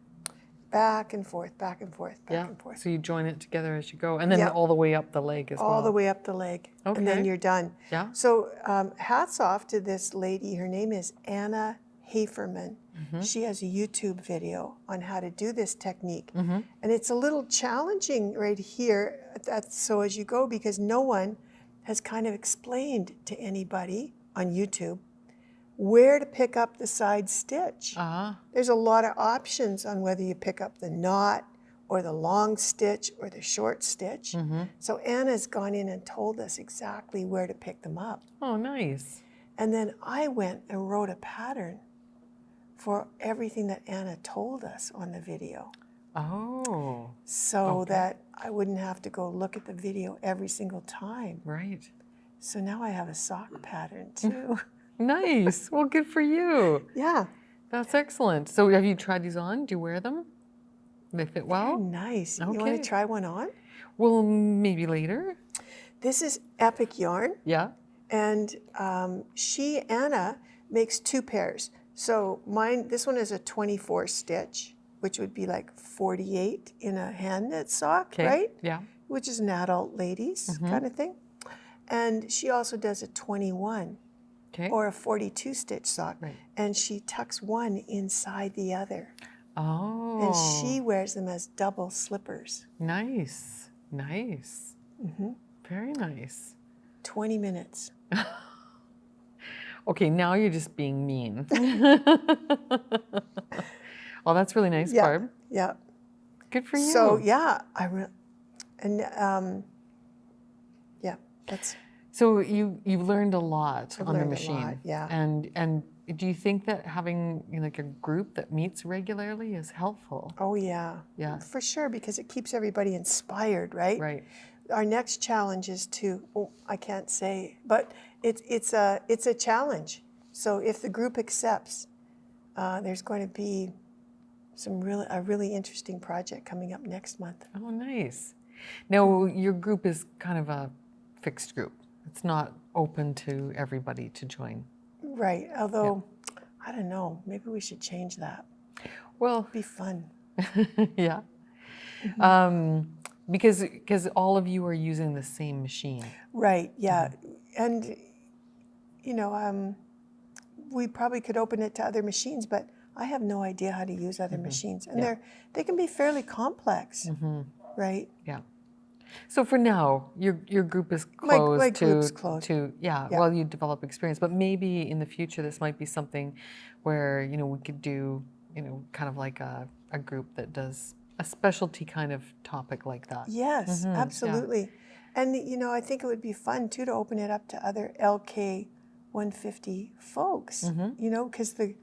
Back and forth, back and forth, back and forth. So you join it together as you go, and then all the way up the leg as well. All the way up the leg, and then Okay. you're done. Yeah. So hats off to this lady. Her name is Anna Haferman. She has a YouTube video on how to do this technique. And it's a little challenging right here at Sew As You Go, because no one has kind of explained to anybody on YouTube where to pick up the side stitch. There's a lot of options on whether you pick up the knot or the long stitch or the short stitch. So Anna's gone in and told us exactly where to pick them up. Oh, nice. And then I went and wrote a pattern for everything that Anna told us on the video. Oh. So that I wouldn't have to go look at the video every single time. Right. So now I have a sock pattern too. Nice. Well, good for you. Yeah. That's excellent. So have you tried these on? Do you wear them? They fit Very well? nice. You Okay. want to try one on? Well, maybe later. This is Epic Yarn, Yeah. and Anna, makes 2 pairs. So this one is a 24 stitch, which would be like 48 in a hand knit sock, Okay. right? Yeah. Which is an adult ladies kind of thing. And she also does a 21 Okay. or a 42 stitch sock. Right. And she tucks one inside the other. Oh. And she wears them as double slippers. Nice. Nice. Very nice. 20 minutes. Okay, now you're just being mean. Well, that's really nice, Yeah. Barb. Yeah. Good for you. So yeah, that's. So you've learned a lot on the learned a machine. lot, yeah. And do you think that having like a group that meets regularly is helpful? Oh yeah. Yeah. For sure, because it keeps everybody inspired, right? Right. Our next challenge is I can't say, but it's a challenge. So if the group accepts, there's going to be a really interesting project coming up next month. Oh, nice. Now, your group is kind of a fixed group. It's not open to everybody to join. Right. Although, I don't know, maybe we should change that. Well, It'd be fun. yeah. Because all of you are using the same machine. Right. Yeah. And we probably could open it to other machines, but I have no idea how to use other machines, and they can be fairly complex, right? Yeah. So for now, your group is closed my group's closed. While you develop experience, but maybe in the future this might be something where we could do kind of like a group that does a specialty kind of topic like that. Yes, absolutely. And I think it would be fun too to open it up to other LK 150 folks. Because the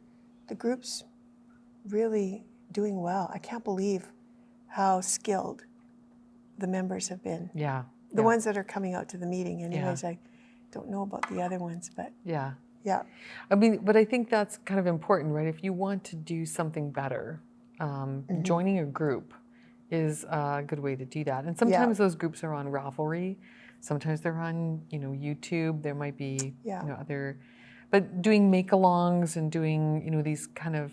group's really doing well. I can't believe how skilled the members have been. Yeah. The ones that are coming out to the meeting. Anyways, I don't know about the other ones, but yeah. Yeah. I mean, but I think that's kind of important, right? If you want to do something better, joining a group is a good way to do that. And sometimes those groups are on Ravelry. Sometimes they're on, YouTube. There might be, other, but doing make-alongs and doing, these kind of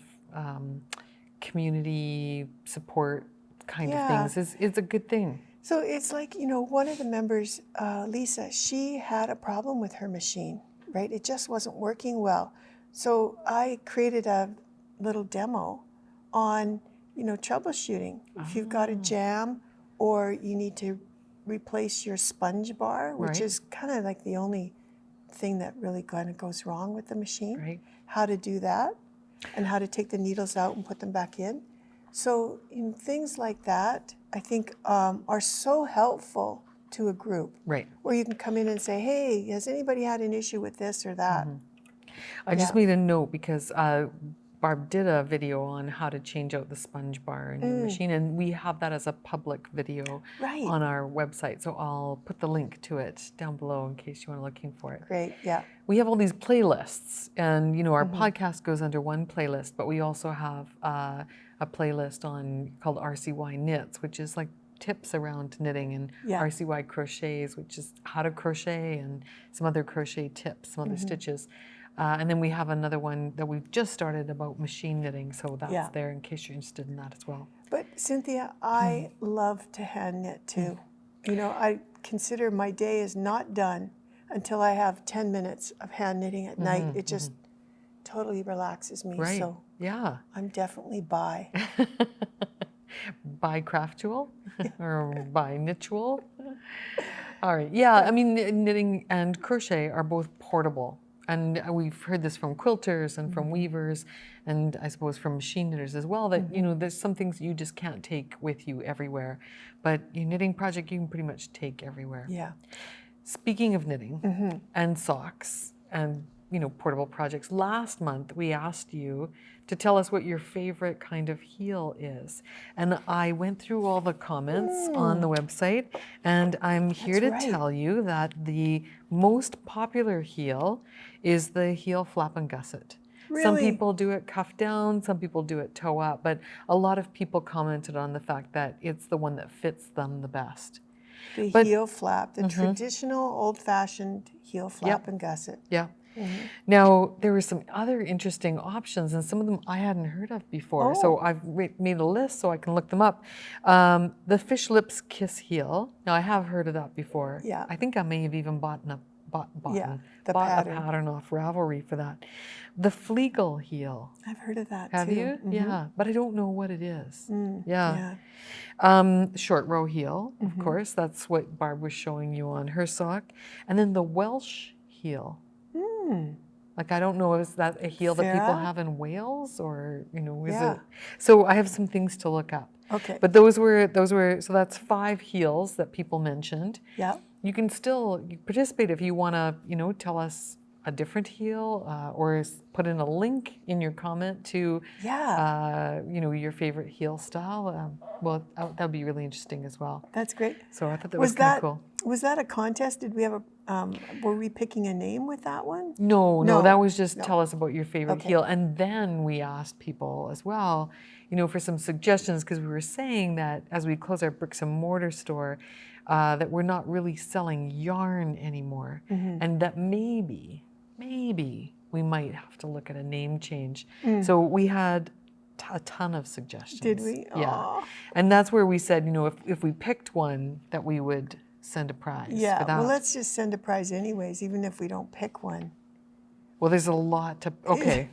community support kind of things is a good thing. So it's like, one of the members, Lisa, she had a problem with her machine, right? It just wasn't working well. So I created a little demo on, troubleshooting. If you've got a jam or you need to replace your sponge bar, which is kind of like the only thing that really kind of goes wrong with the machine, how to do that and how to take the needles out and put them back in. So things like that, I think, are so helpful to a group. Right. Where you can come in and say, hey, has anybody had an issue with this or that? I just made a note because Barb did a video on how to change out the sponge bar in your machine, and we have that as a public video on our website. So I'll put the link to it down below in case you want to looking for it. Great, yeah. We have all these playlists, and you know our podcast goes under one playlist, but we also have a playlist called RCY Knits, which is like tips around knitting, and RCY Crochets, which is how to crochet and some other crochet tips, some other stitches. And then we have another one that we've just started about machine knitting, so that's there in case you're interested in that as well. But Cynthia, I love to hand knit too. You know, I consider my day is not done until I have 10 minutes of hand knitting at night. It just totally relaxes me. Right. So yeah, I'm definitely bi. By Craftual or by Knitual. All right. Yeah, I mean, knitting and crochet are both portable. And we've heard this from quilters and from weavers, and I suppose from machine knitters as well, that, you know, there's some things you just can't take with you everywhere. But your knitting project, you can pretty much take everywhere. Yeah. Speaking of knitting and socks and, you know, portable projects, last month we asked you to tell us what your favorite kind of heel is. And I went through all the comments on the website, and I'm here to tell you that the most popular heel is the heel flap and gusset. Really? Some people do it cuff down, some people do it toe up, but a lot of people commented on the fact that it's the one that fits them the best. The heel flap, the traditional old-fashioned heel flap and gusset. Yeah. Now, there were some other interesting options, and some of them I hadn't heard of before. So I've made a list so I can look them up. The Fish Lips Kiss heel. Now, I have heard of that before. Yeah. I think I may have even bought the a pattern. pattern off Ravelry for that. The Fleagle heel. I've heard of that Have too. you? Yeah, but I don't know what it is. Yeah. Short row heel, of course. That's what Barb was showing you on her sock. And then the Welsh heel. Like, I don't know, is that a heel that people have in Wales, or, you know, is it? So I have some things to look up. Okay. But those were, so that's 5 heels that people mentioned. Yeah. You can still participate if you want to, you know, tell us a different heel, or put in a link in your comment to, you know, your favorite heel style. Well, that would be really interesting as well. That's great. So I thought that was kind of cool. Was that a contest? Did we have were we picking a name with that one? No, that was just tell us about your favorite heel. And then we asked people as well, you know, for some suggestions, because we were saying that as we close our bricks and mortar store, that we're not really selling yarn anymore, and that maybe we might have to look at a name change. So we had a ton of suggestions. Did we? Yeah. Aww. And that's where we said, you know, if we picked one, that we would send a prize. Yeah, for that. well, let's just send a prize anyways, even if we don't pick one. Well, there's a lot to, okay.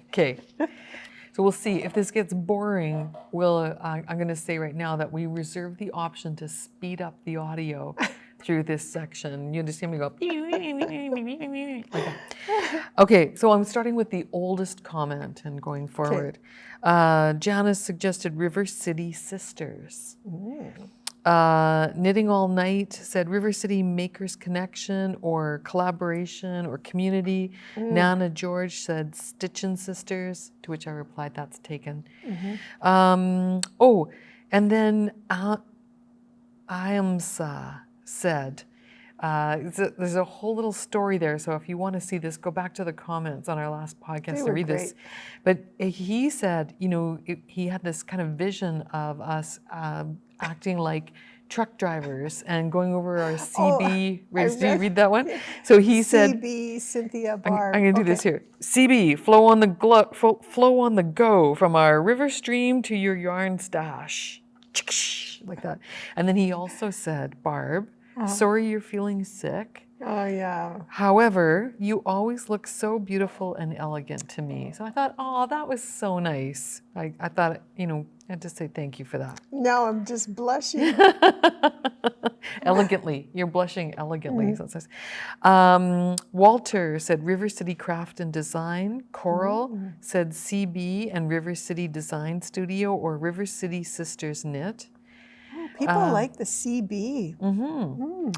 So we'll see. If this gets boring, I'm going to say right now that we reserve the option to speed up the audio through this section. You'll just hear me go, like that. Okay, so I'm starting with the oldest comment and going forward. Janice suggested River City Sisters. Knitting All Night said River City Makers Connection or Collaboration or Community. Nana George said Stitchin' Sisters, to which I replied, that's taken. And then Ayamsa said, there's a whole little story there, so if you want to see this, go back to the comments on our last podcast to read this. But he said, you know, he had this kind of vision of us acting like truck drivers and going over our CB. Did you read that one? So he said, CB, Cynthia, Barb. I'm going to do this here. CB, flow on the go from our river stream to your yarn stash. Like that. And then he also said, Barb, sorry you're feeling sick. Oh, yeah. However, you always look so beautiful and elegant to me. So I thought, oh, that was so nice. I thought, you know, I had to say thank you for that. Now I'm just blushing. Elegantly. You're blushing elegantly. So it says. Walter said River City Craft and Design. Coral said CB and River City Design Studio or River City Sisters Knit. People like the CB.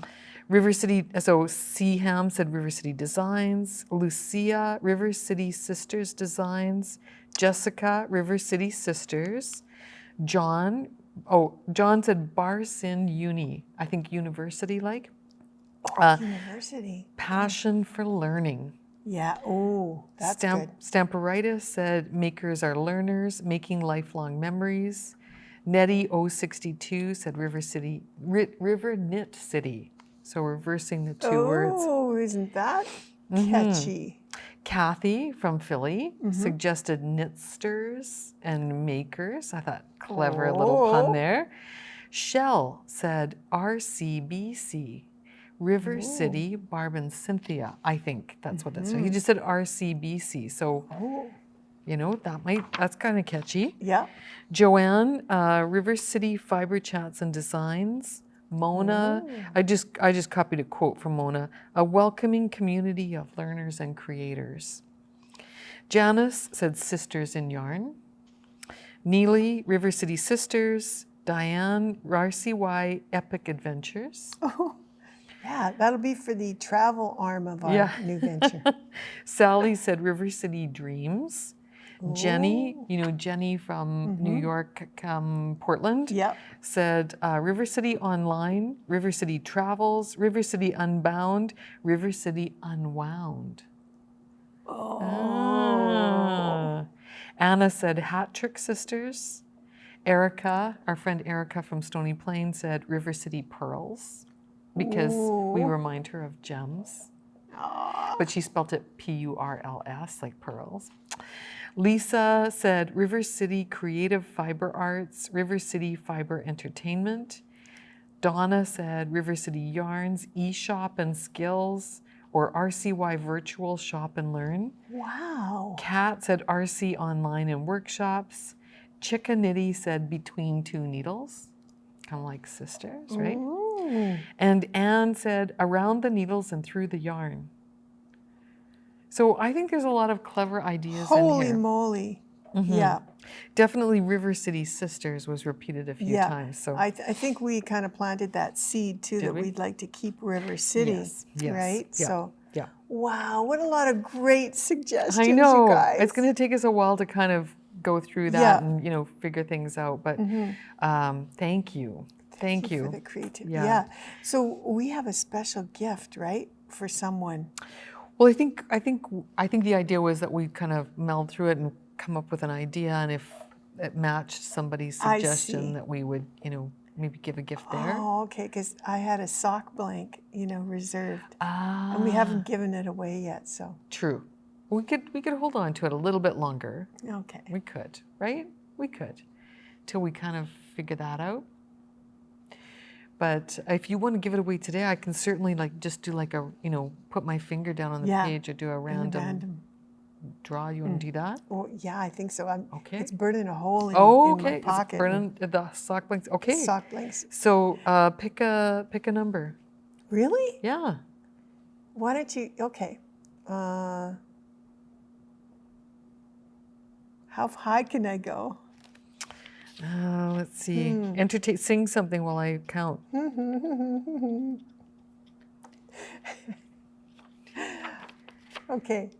River City, so Seaham said River City Designs. Lucia, River City Sisters Designs. Jessica, River City Sisters. John said Bar Sin Uni, I think university like. University. Passion for learning. Yeah, oh, that's good. Stamperitis said makers are learners, making lifelong memories. Nettie 062 said River Knit City. So reversing the two words. Oh, isn't that catchy? Kathy from Philly suggested knitsters and makers. I thought clever little pun there. Shell said RCBC. River City, Barb and Cynthia. I think that's what that's. He just said RCBC. So, you know, that's kind of catchy. Yeah. Joanne, River City Fiber Chats and Designs. Mona, I just copied a quote from Mona. A welcoming community of learners and creators. Janice said Sisters in Yarn. Neely, River City Sisters. Diane, RCY Epic Adventures. Oh. Yeah, that'll be for the travel arm of our new venture. Sally said River City Dreams. Jenny, you know Jenny from New York, Portland, said River City Online, River City Travels, River City Unbound, River City Unwound. Anna said Hat Trick Sisters. Erica, our friend Erica from Stony Plain, said River City Pearls. Because we remind her of gems. But she spelt it P-U-R-L-S, like pearls. Lisa said River City Creative Fiber Arts, River City Fiber Entertainment. Donna said River City Yarns, eShop and Skills, or RCY Virtual Shop and Learn. Wow. Kat said RC Online and Workshops. Chickanitty said Between Two Needles, kind of like sisters, right? And Anne said, around the needles and through the yarn. So I think there's a lot of clever ideas in here. Holy moly. Yeah. Definitely River City Sisters was repeated a few times. So I think we kind of planted that seed too, that we'd like to keep River City, right? Yeah. So, yeah. Wow, what a lot of great suggestions, I know. you guys. It's going to take us a while to kind of go through that and, you know, figure things out. But thank you. Thank you for the creativity. Yeah. So we have a special gift, right, for someone. Well, I think the idea was that we kind of meld through it and come up with an idea, and if it matched somebody's suggestion, that we would, you know, maybe give a gift there. Oh, okay. Because I had a sock blank, you know, reserved, and we haven't given it away yet. So true. We could hold on to it a little bit longer. Okay. We could, right? We could, till we kind of figure that out. But if you want to give it away today, I can certainly just do like a, you know, put my finger down on the page or do a random draw. You want to do that? Oh, yeah, I think so. Okay. It's burning a hole in my pocket. It's burning the sock blanks. Okay. Sock blanks. So pick a number. Really? Yeah. Why don't you, okay. How high can I go? Let's see. Sing something while I count. Okay.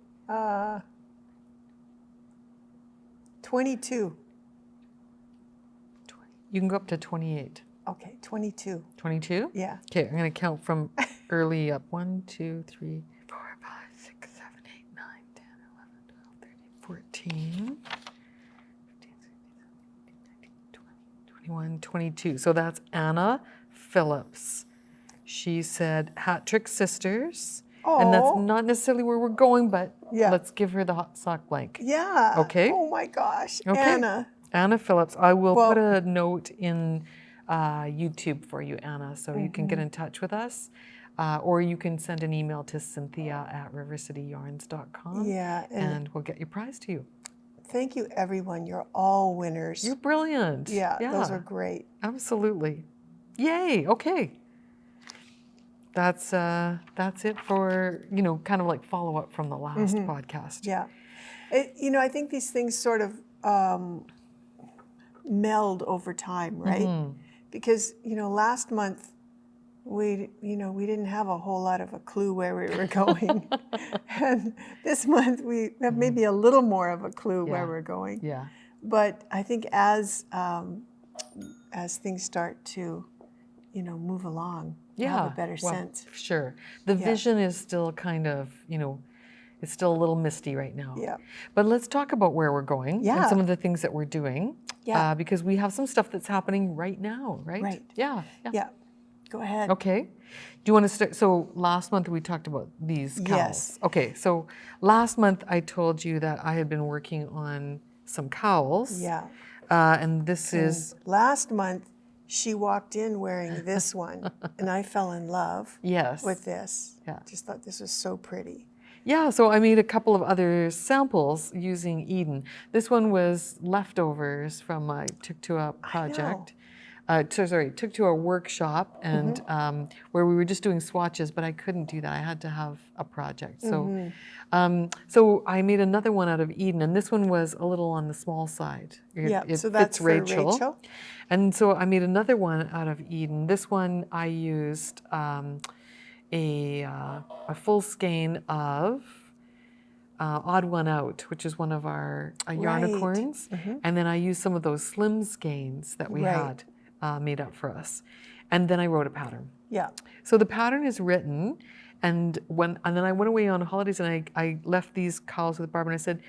22. You can go up to 28. Okay, 22. 22? Yeah. Okay, I'm going to count from early up. 1, 2, 3, 4, 5, 6, 7, 8, 9, 10, 11, 12, 13, 14. 21, 22. So that's Anna Phillips. She said Hat Trick Sisters. Oh. And that's not necessarily where we're going, but let's give her the hot sock blank. Yeah. Okay. Oh my gosh. Okay. Anna Phillips. I will put a note in YouTube for you, Anna, so you can get in touch with us. Or you can send an email to cynthia@rivercityyarns.com. Yeah. And we'll get your prize to you. Thank you, everyone. You're all winners. You're brilliant. Yeah, those are great. Absolutely. Yay. Okay. That's it for, you know, kind of like follow up from the last podcast. Yeah. You know, I think these things sort of meld over time, right? because, last month we didn't have a whole lot of a clue where we were going. And this month we have maybe a little more of a clue where we're going. Yeah. But I think as things start to, move along, we'll have a better sense. Sure. The vision is still kind of, it's still a little misty right now. Yeah. But let's talk about where we're going and some of the things that we're doing. Yeah. Because we have some stuff that's happening right now, right? Right. Yeah. Yeah. Go ahead. Okay. Do you want to start? So last month we talked about these cowls. Yes. Okay. So last month I told you that I had been working on some cowls. Yeah. And this is... Last month, she walked in wearing this one, and I fell in love with this. Yeah. Just thought this was so pretty. Yeah, so I made a couple of other samples using Eden. This one was leftovers from my Took to a project. Took to a workshop and where we were just doing swatches, but I couldn't do that. I had to have a project. So, so I made another one out of Eden, and this one was a little on the small side. It so that's fits for Rachel. And so I made another one out of Eden. this one I used a full skein of Odd One Out, which is one of our Yarnicorns. And then I used some of those slim skeins that we had made up for us. And then I wrote a pattern. Yeah. So the pattern is written, and then I went away on holidays and I left these cowls with Barb and I said,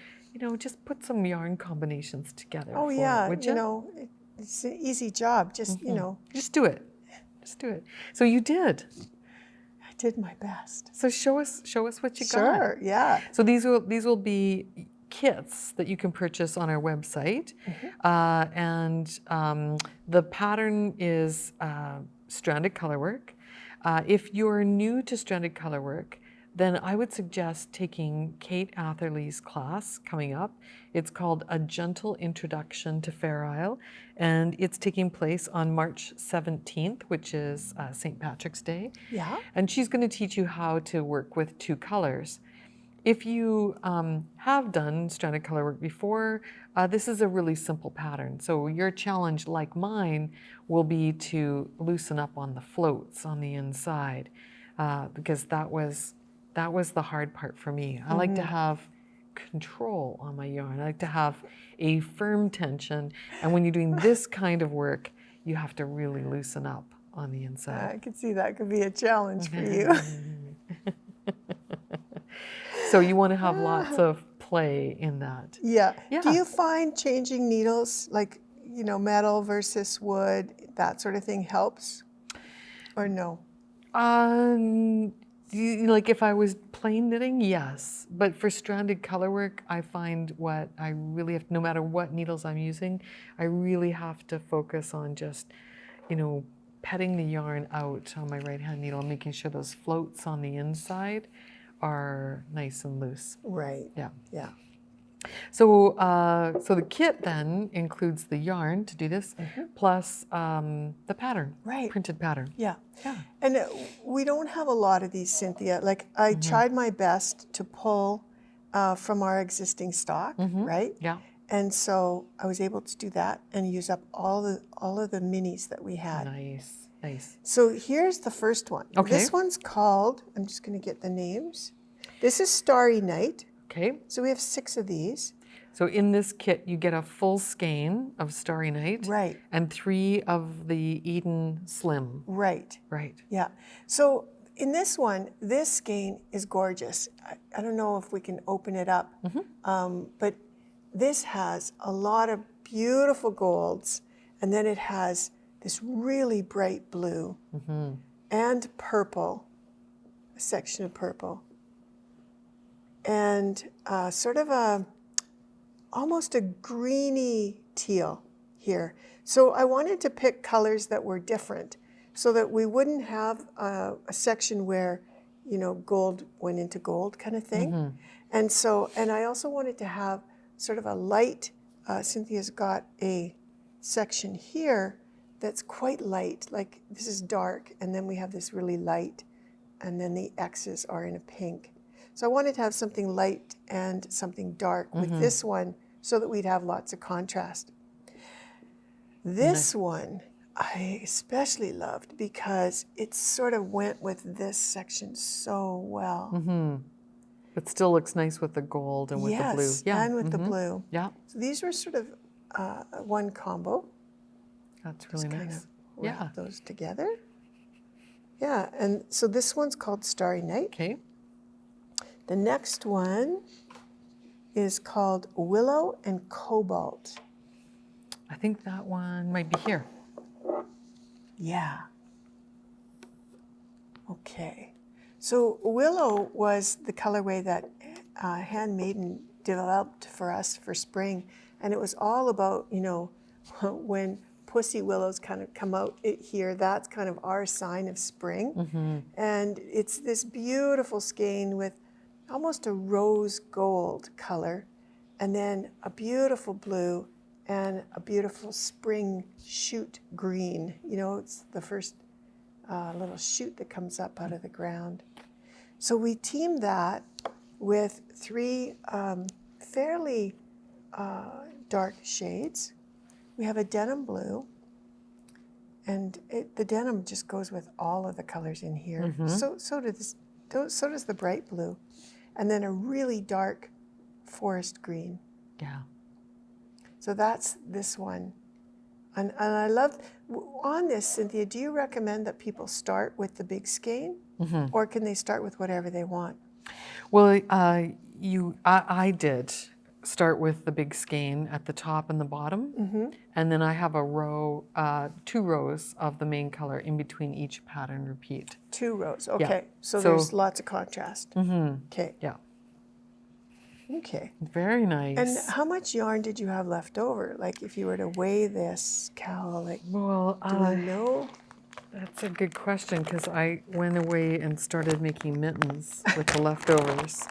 just put some yarn combinations together. Oh, it, would you? It's an easy job. Just, Just do it. Just do it. So you did. I did my best. So show us what you got. Sure, yeah. So these will be kits that you can purchase on our website. And the pattern is stranded colorwork. If you're new to stranded colorwork, then I would suggest taking Kate Atherley's class coming up. It's called A Gentle Introduction to Fair Isle, and it's taking place on March 17th, which is St. Patrick's Day. Yeah. And she's going to teach you how to work with 2 colors. If you have done stranded colorwork before, this is a really simple pattern. So your challenge, like mine, will be to loosen up on the floats on the inside, because that was the hard part for me. I like to have control on my yarn. I like to have a firm tension. And when you're doing this kind of work, you have to really loosen up on the inside. I could see that could be a challenge for you. So you want to have lots of play in that. Yeah. Do you find changing needles, like, metal versus wood, that sort of thing helps? Or no? Like if I was plain knitting, yes. But for stranded colorwork, I find what I really have, no matter what needles I'm using, I really have to focus on just, petting the yarn out on my right hand needle and making sure those floats on the inside are nice and loose. Right. Yeah. Yeah. So, so the kit then includes the yarn to do this, plus the pattern, printed pattern. Yeah. And we don't have a lot of these, Cynthia. Like I tried my best to pull from our existing stock, right? Yeah. And so I was able to do that and use up all of the minis that we had. Nice, nice. So here's the first one. Okay. This one's called, I'm just going to get the names. This is Starry Night. Okay. So we have 6 of these. So in this kit, you get a full skein of Starry Night. Right. And 3 of the Eden Slim. Right. Right. Yeah. So in this one, this skein is gorgeous. I don't know if we can open it up, but this has a lot of beautiful golds, and then it has this really bright blue and purple, a section of purple, and sort of almost a greeny teal here. So I wanted to pick colors that were different so that we wouldn't have a section where, gold went into gold kind of thing. And I also wanted to have sort of a light, Cynthia's got a section here that's quite light, like this is dark, and then we have this really light, and then the X's are in a pink. So I wanted to have something light and something dark with this one so that we'd have lots of contrast. This one, I especially loved because it sort of went with this section so well. Mm-hmm. It still looks nice with the gold and with the blue. Yes, Yeah. and with the blue. Yeah. So these were sort of one combo. That's really Just kind nice. of wrap those together. Yeah, and so this one's called Starry Night. Okay. The next one is called Willow and Cobalt. I think that one might be here. Yeah. Okay. So Willow was the colorway that Handmaiden developed for us for spring. And it was all about, you know, when pussy willows kind of come out here, that's kind of our sign of spring. Mm-hmm. And it's this beautiful skein with almost a rose gold color, and then a beautiful blue and a beautiful spring shoot green. You know, it's the first little shoot that comes up out of the ground. So we teamed that with three fairly dark shades. We have a denim blue, and the denim just goes with all of the colors in here. Mm-hmm. So does the bright blue, and then a really dark forest green. Yeah. So that's this one. And I love, on this, Cynthia, do you recommend that people start with the big skein? Mm-hmm. Or can they start with whatever they want? Well, I did start with the big skein at the top and the bottom. Mm-hmm. And then I have a row, 2 rows of the main color in between each pattern repeat. 2 rows, okay. Yeah. So there's lots of contrast. Mm-hmm. Okay. Yeah. Okay. Very nice. And how much yarn did you have left over? Like if you were to weigh this cowl, like, well, do we know? That's a good question because I went away and started making mittens with the leftovers.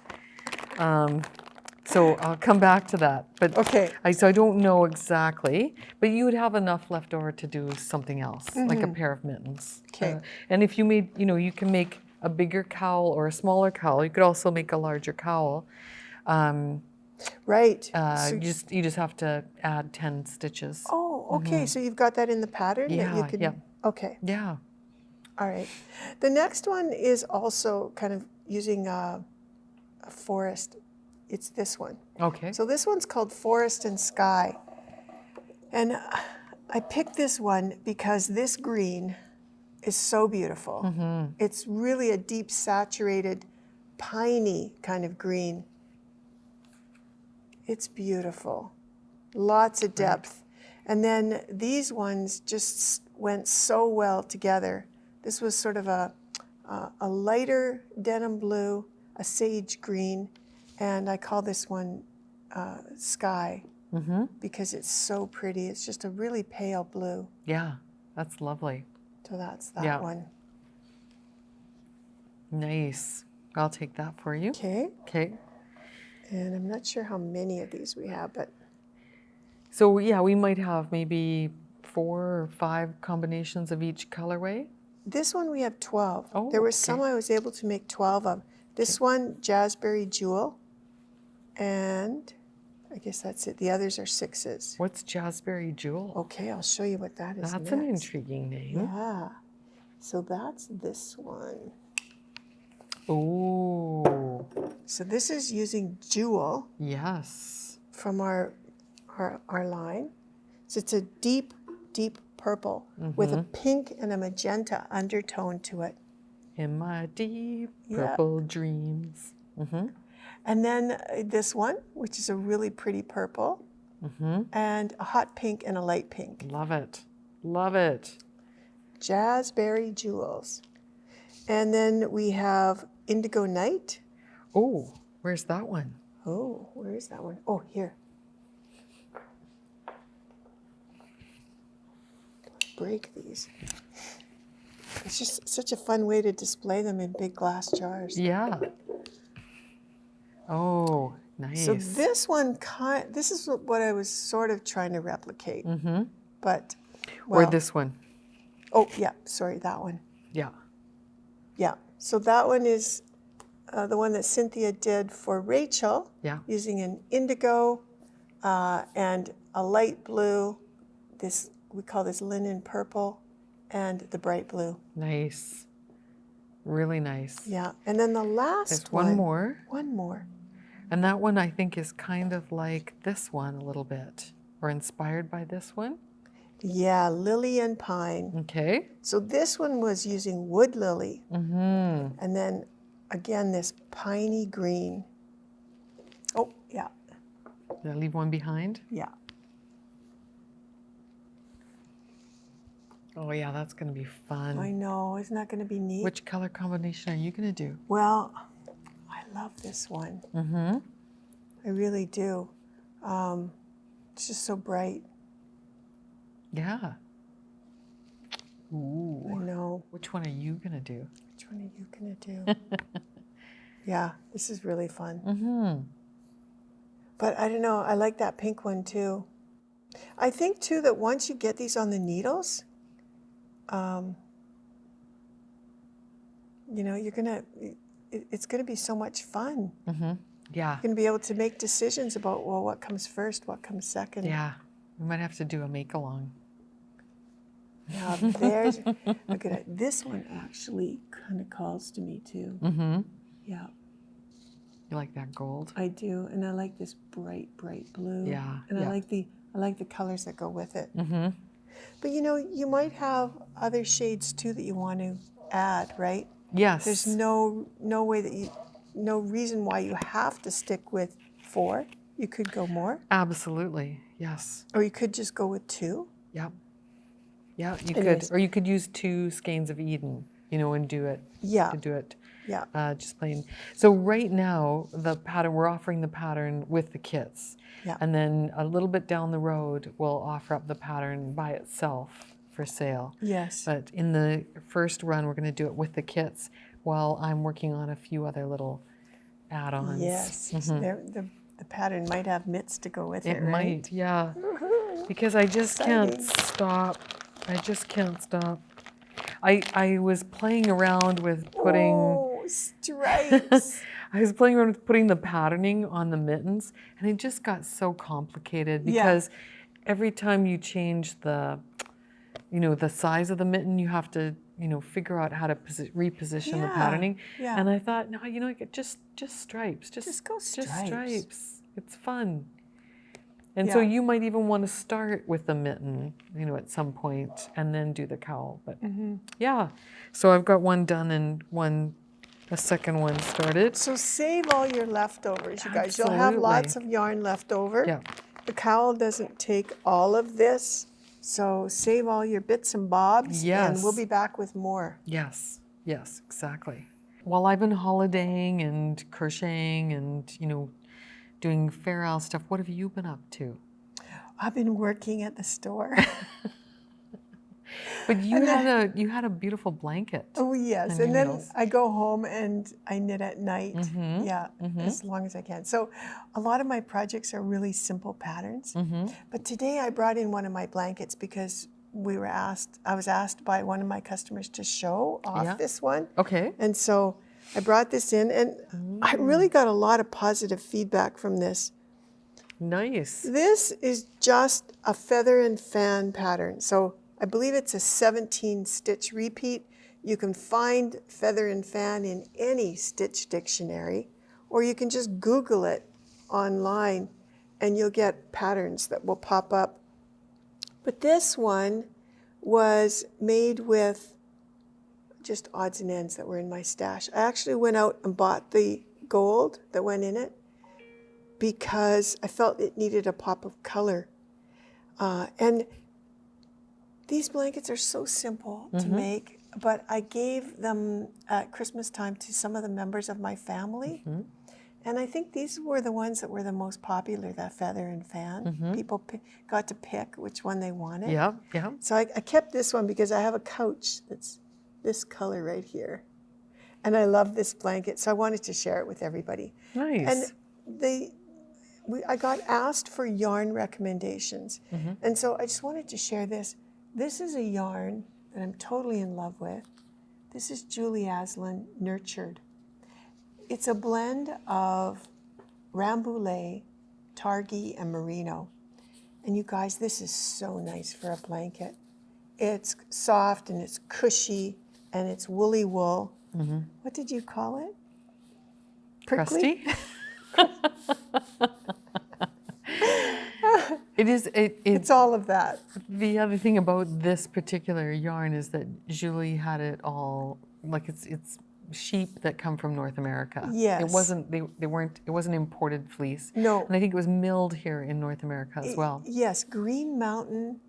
So I'll come back to that. But Okay. So I don't know exactly, but you would have enough left over to do something else, like a pair of mittens. Okay. And if you made, you can make a bigger cowl or a smaller cowl. You could also make a larger cowl. Right. You just have to add 10 stitches. Oh, okay. So you've got that in the pattern that you Yeah, can. yeah. Okay. Yeah. All right. The next one is also kind of using a forest. It's this one. Okay. So this one's called Forest and Sky. And I picked this one because this green is so beautiful. Mm-hmm. It's really a deep saturated, piney kind of green. It's beautiful. Lots of depth. And then these ones just went so well together. This was sort of a lighter denim blue, a sage green, and I call this one Sky because it's so pretty. It's just a really pale blue. Yeah, that's lovely. So that's that one. Nice. I'll take that for you. Okay. Okay. And I'm not sure how many of these we have, but. So yeah, we might have maybe 4 or 5 combinations of each colorway. This one we have 12. Oh, there were okay. some I was able to make 12 of. This one, Jazzberry Jewel, and I guess that's it. The others are 6s. What's Jazzberry Jewel? Okay, I'll show you what that is. That's next. an intriguing name. Yeah. So that's this one. Oh. So this is using Jewel Yes. from our line. So it's a deep, deep purple with a pink and a magenta undertone to it. In my deep purple dreams. Mm-hmm. And then this one, which is a really pretty purple, and a hot pink and a light pink. Love it. Love it. Jazzberry Jewels. And then we have Indigo Night. Oh, where's that one? Oh, where is that one? Oh, here. Break these. It's just such a fun way to display them in big glass jars. Yeah. Oh, nice. So this one, this is what I was sort of trying to replicate. But, well. Or this one. Oh, yeah, sorry, that one. Yeah. Yeah, so that one is the one that Cynthia did for Rachel. Yeah. Using an indigo and a light blue, this we call this linen purple, and the bright blue. Nice. Really nice. Yeah, and then the last There's one. one more. One more. And that one I think is kind of like this one a little bit, or inspired by this one. Yeah, lily and pine. Okay. So this one was using wood lily. Mm-hmm. And then again, this piney green. Oh, yeah. Did I leave one behind? Yeah. Oh yeah, that's going to be fun. I know. Isn't that going to be neat? Which color combination are you going to do? Well, I love this one. Mm-hmm. I really do. It's just so bright. Yeah. Ooh. I know. Which one are you going to do? Which one are you going to do? Yeah, this is really fun. Mm-hmm. But I don't know. I like that pink one too. I think too that once you get these on the needles, you know, it's gonna be so much fun. Mm-hmm. Yeah. You're gonna be able to make decisions about, well, what comes first, what comes second. Yeah. We might have to do a make-along. Now there's, look at it. This one actually kind of calls to me too. Mm-hmm. Yeah, You like that gold? I do, and I like this bright, bright blue. Yeah. And yeah. I like the colors that go with it. Mm-hmm. But you know, you might have other shades too that you want to add, right? Yes. There's no way that no reason why you have to stick with 4. You could go more. Absolutely. Yes. Or you could just go with 2. Yep. Yeah, you Anyways. could, or you could use 2 skeins of Eden, you know, and do it. Yeah. To do it. Yeah. Just plain. So right now, the pattern, we're offering the pattern with the kits. Yeah. And then a little bit down the road, we'll offer up the pattern by itself for sale. Yes. But in the first run, we're going to do it with the kits while I'm working on a few other little add-ons. Yes. Mhm. The pattern might have mitts to go with it, It right? might, yeah. Because I just can't Exciting. stop. I just can't stop. I was playing around with putting... Oh, stripes. I was playing around with putting the patterning on the mittens, and it just got so complicated because every time you change the, you know, the size of the mitten, you have to, you know, figure out how to reposition the patterning. Yeah. And I thought, no, you know, just stripes. Just go Just stripes. stripes. It's fun. And so Yeah. you might even want to start with the mitten, you know, at some point, and then do the cowl. But yeah, so I've got one done and a second one started. So save all your leftovers, you guys. You'll have Absolutely. lots of yarn left over. Yeah. The cowl doesn't take all of this, so save all your bits and bobs, Yes. and we'll be back with more. Yes, yes, exactly. While I've been holidaying and crocheting and, you know, doing Fair Isle stuff, what have you been up to? I've been working at the store. But you had a beautiful blanket. Oh yes, And and then needles. I go home and I knit at night. Yeah, as long as I can. So a lot of my projects are really simple patterns. But today I brought in one of my blankets because I was asked by one of my customers to show off this one. Okay. And so I brought this in, and I really got a lot of positive feedback from this. Nice. This is just a feather and fan pattern. So I believe it's a 17 stitch repeat. You can find feather and fan in any stitch dictionary, or you can just Google it online and you'll get patterns that will pop up. But this one was made with just odds and ends that were in my stash. I actually went out and bought the gold that went in it because I felt it needed a pop of color. And these blankets are so simple to make, but I gave them at Christmas time to some of the members of my family. And I think these were the ones that were the most popular, that feather and fan. People got to pick which one they wanted. Yeah, yeah. So I kept this one because I have a couch that's this color right here. And I love this blanket, so I wanted to share it with everybody. Nice. And I got asked for yarn recommendations. And so I just wanted to share this. This is a yarn that I'm totally in love with. This is Julie Aslan Nurtured. It's a blend of Rambouillet, Targhee, and Merino. And you guys, this is so nice for a blanket. It's soft and it's cushy and it's woolly wool. What did you call it? Prickly? Crusty? It is. It's all of that. The other thing about this particular yarn is that Julie had it all, like it's sheep that come from North America. Yes. It wasn't, it wasn't imported fleece. No. And I think it was milled here in North America as well. Yes, Green Mountain.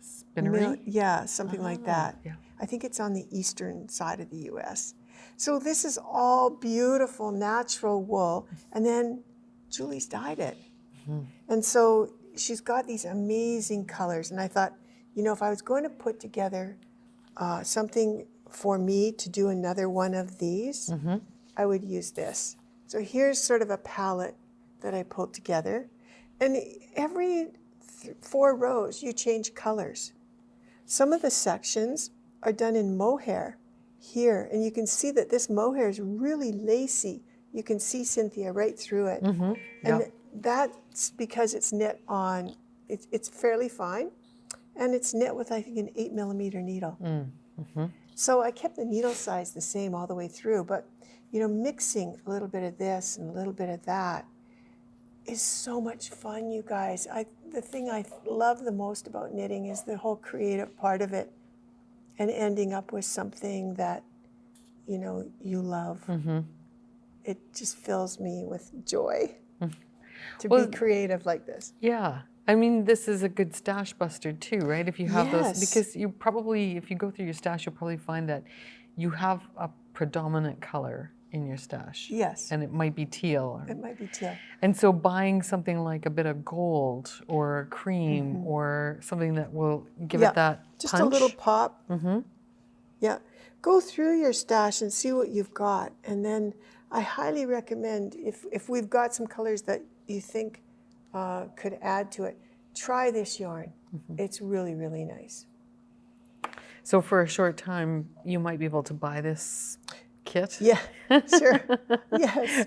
Spinnery? Yeah, something like that. Yeah. I think it's on the eastern side of the U.S. So this is all beautiful, natural wool. And then Julie's dyed it. And so she's got these amazing colors. And I thought, you know, if I was going to put together something for me to do another one of these, I would use this. So here's sort of a palette that I pulled together. And every 4 rows, you change colors. Some of the sections are done in mohair here. And you can see that this mohair is really lacy. You can see, Cynthia, right through it. And that's because it's knit on, it's fairly fine. And it's knit with, I think, an 8mm needle. So I kept the needle size the same all the way through. But, you know, mixing a little bit of this and a little bit of that is so much fun, you guys. The thing I love the most about knitting is the whole creative part of it and ending up with something that, you know, you love. It just fills me with joy to be creative like this. Yeah. I mean, this is a good stash buster too, right? If you have those, Yes. because you probably, if you go through your stash, you'll probably find that you have a predominant color in your stash. Yes. And it might be teal. It might be teal. And so buying something like a bit of gold or cream or something that will give it that just punch. a little pop. Yeah. Go through your stash and see what you've got. And then I highly recommend, if we've got some colors that you think could add to it, try this yarn. It's really, really nice. So for a short time, you might be able to buy this kit. Yeah, sure. Yes,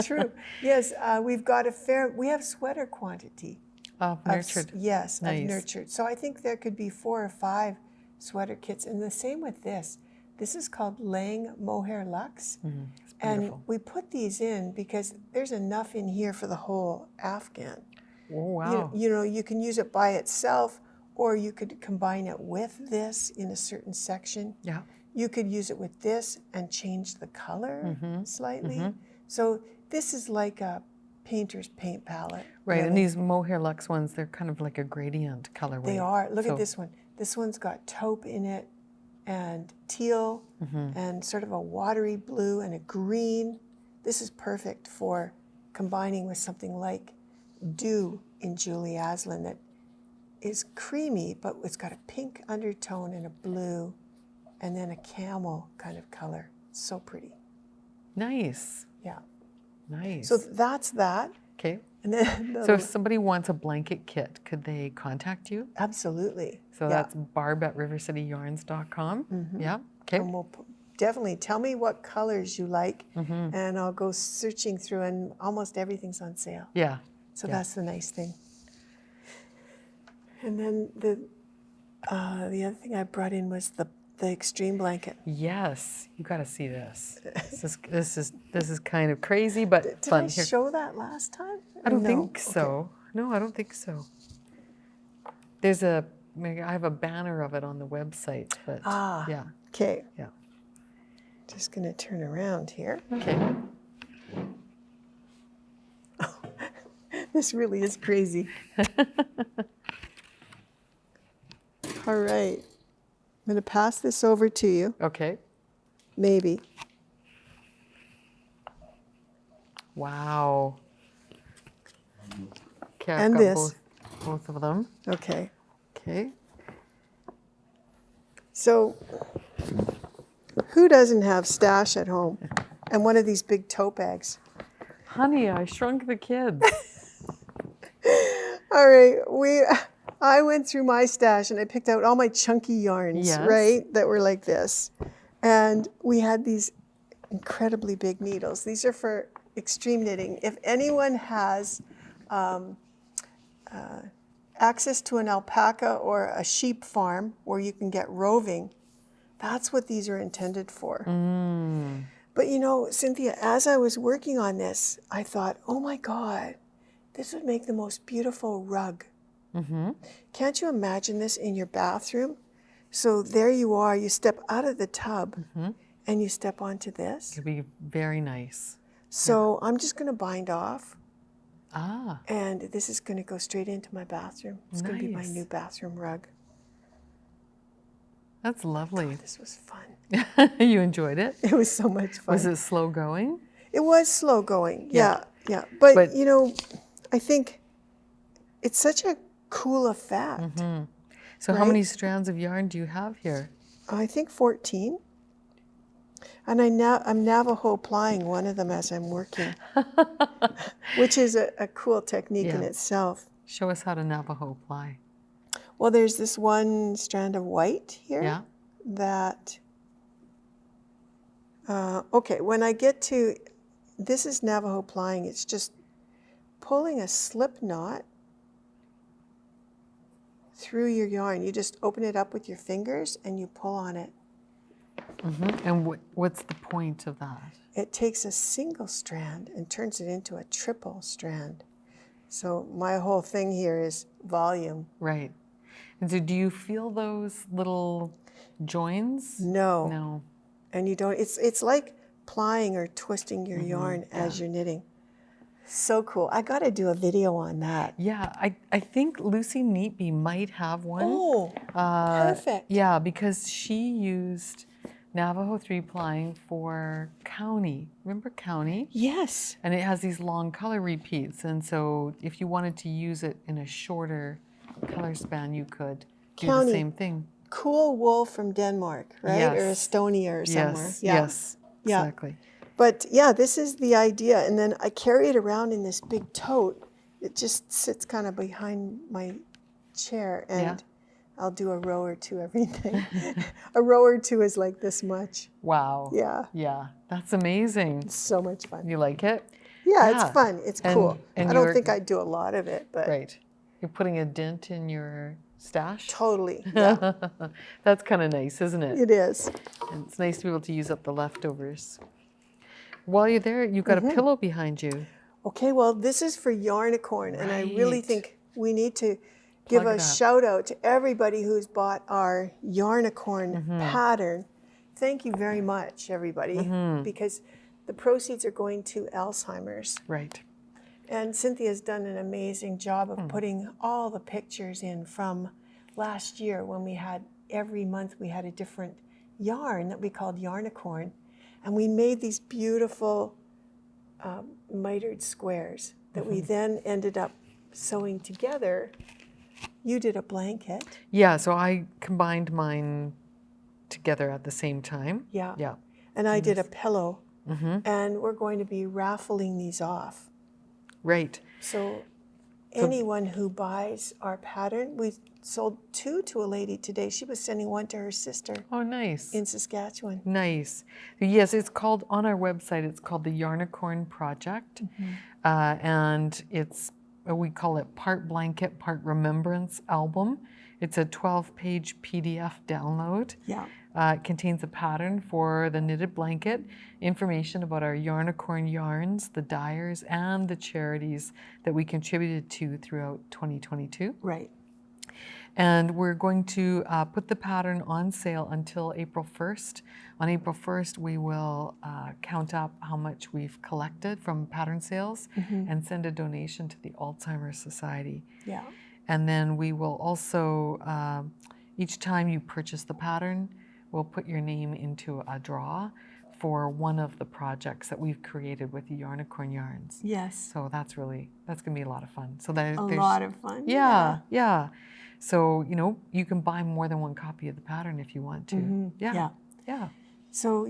true. Yes, we've got we have sweater quantity. Nurtured. Yes, Nice. of nurtured. So I think there could be 4 or 5 sweater kits. And the same with this. This is called Lang Mohair Luxe. It's And beautiful. we put these in because there's enough in here for the whole Afghan. Oh, wow. You know, you can use it by itself, or you could combine it with this in a certain section. Yeah. You could use it with this and change the color slightly. So this is like a painter's paint palette. Right, really. and these Mohair Luxe ones, they're kind of like a gradient colorway. They are. Look So- at this one. This one's got taupe in it and teal and sort of a watery blue and a green. This is perfect for combining with something like Dew in Julie Aslin that is creamy, but it's got a pink undertone and a blue and then a camel kind of color. So pretty. Nice. Yeah. Nice. So that's that. Okay. And then So if somebody wants a blanket kit, could they contact you? absolutely. So that's barb@rivercityyarns.com. Yeah. Okay. And we'll definitely tell me what colors you like, and I'll go searching through, and almost everything's on sale. Yeah. So Yeah. that's the nice thing. And then the other thing I brought in was the extreme blanket. Yes. You got to see this. This is kind of crazy, but Did fun. I Here. show that last time? I don't No. think so. No, I don't think so. There's I have a banner of it on the website, but yeah. Okay. Yeah. Just going to turn around here. Okay. This really is crazy. All right. I'm going to pass this over to you. Okay. Maybe. Wow. Okay, I've And got this. both of them. Okay. Okay. So, who doesn't have stash at home and one of these big tote bags? Honey, I shrunk the kids. All right, I went through my stash and I picked out all my chunky yarns, Yes. right, that were like this. And we had these incredibly big needles. These are for extreme knitting. If anyone has access to an alpaca or a sheep farm where you can get roving, that's what these are intended for. But you know, Cynthia, as I was working on this, I thought, oh my God, this would make the most beautiful rug. Can't you imagine this in your bathroom? So there you are, you step out of the tub and you step onto this. It'd be very nice. So I'm just going to bind off. Ah. And this is going to go straight into my bathroom. It's going to be my new bathroom rug. That's lovely. Oh, this was fun. You enjoyed it? It was so much fun. Was it slow going? It was slow going, yeah. But you know, I think it's such a cool effect. So how many strands of yarn do you have here? I think 14. And I'm Navajo plying one of them as I'm working, which is a cool technique in itself. Show us how to Navajo ply. Well, there's this one strand of white here that, okay, when I get to, this is Navajo plying, it's just pulling a slip knot through your yarn. You just open it up with your fingers and you pull on it. And what's the point of that? It takes a single strand and turns it into a triple strand. So my whole thing here is volume. Right. And so do you feel those little joins? No. No. And you don't, it's like plying or twisting your yarn as you're knitting. So cool. I got to do a video on that. Yeah, I think Lucy Neatby might have one. Oh, perfect. Yeah, because she used Navajo 3 plying for County. Remember County? Yes. And it has these long color repeats. And so if you wanted to use it in a shorter color span, you could do the same thing. Cool wool from Denmark, right? Yes. Or Estonia or somewhere. Yes, exactly. But yeah, this is the idea. And then I carry it around in this big tote. It just sits kind of behind my chair. And I'll do a row or two every day. A row or two is like this much. Wow. Yeah. Yeah, that's amazing. It's so much fun. You like it? Yeah, it's fun. It's cool. And I don't think I'd do a lot of it, but. Right. You're putting a dent in your stash? Totally. Yeah. That's kind of nice, isn't it? It is. And it's nice to be able to use up the leftovers. While you're there, you've got a pillow behind you. Okay, well, this is for Yarnicorn, and I really think we need to give a shout out to everybody who's bought our Yarnicorn pattern. Thank you very much, everybody, because the proceeds are going to Alzheimer's. Right. And Cynthia's done an amazing job of putting all the pictures in from last year when we had, every month we had a different yarn that we called Yarnicorn. And we made these beautiful mitered squares that we then ended up sewing together. You did a blanket. Yeah, so I combined mine together at the same time. Yeah. Yeah. And I did a pillow. And we're going to be raffling these off. Right. So anyone who buys our pattern, we sold 2 to a lady today. She was sending one to her sister. Oh, nice. In Saskatchewan. Nice. Yes, it's called, on our website, it's called the Yarnicorn Project. And it's, we call it Part Blanket, Part Remembrance Album. It's a 12-page PDF download. Yeah. It contains a pattern for the knitted blanket, information about our Yarnicorn yarns, the dyers, and the charities that we contributed to throughout 2022. Right. And we're going to put the pattern on sale until April 1st. On April 1st, we will count up how much we've collected from pattern sales and send a donation to the Alzheimer's Society. Yeah. And then we will also, each time you purchase the pattern, we'll put your name into a draw for one of the projects that we've created with the Yarnicorn yarns. Yes. So that's going to be a lot of fun. So there's a lot of fun. Yeah. So, you know, you can buy more than one copy of the pattern if you want to. Yeah. So,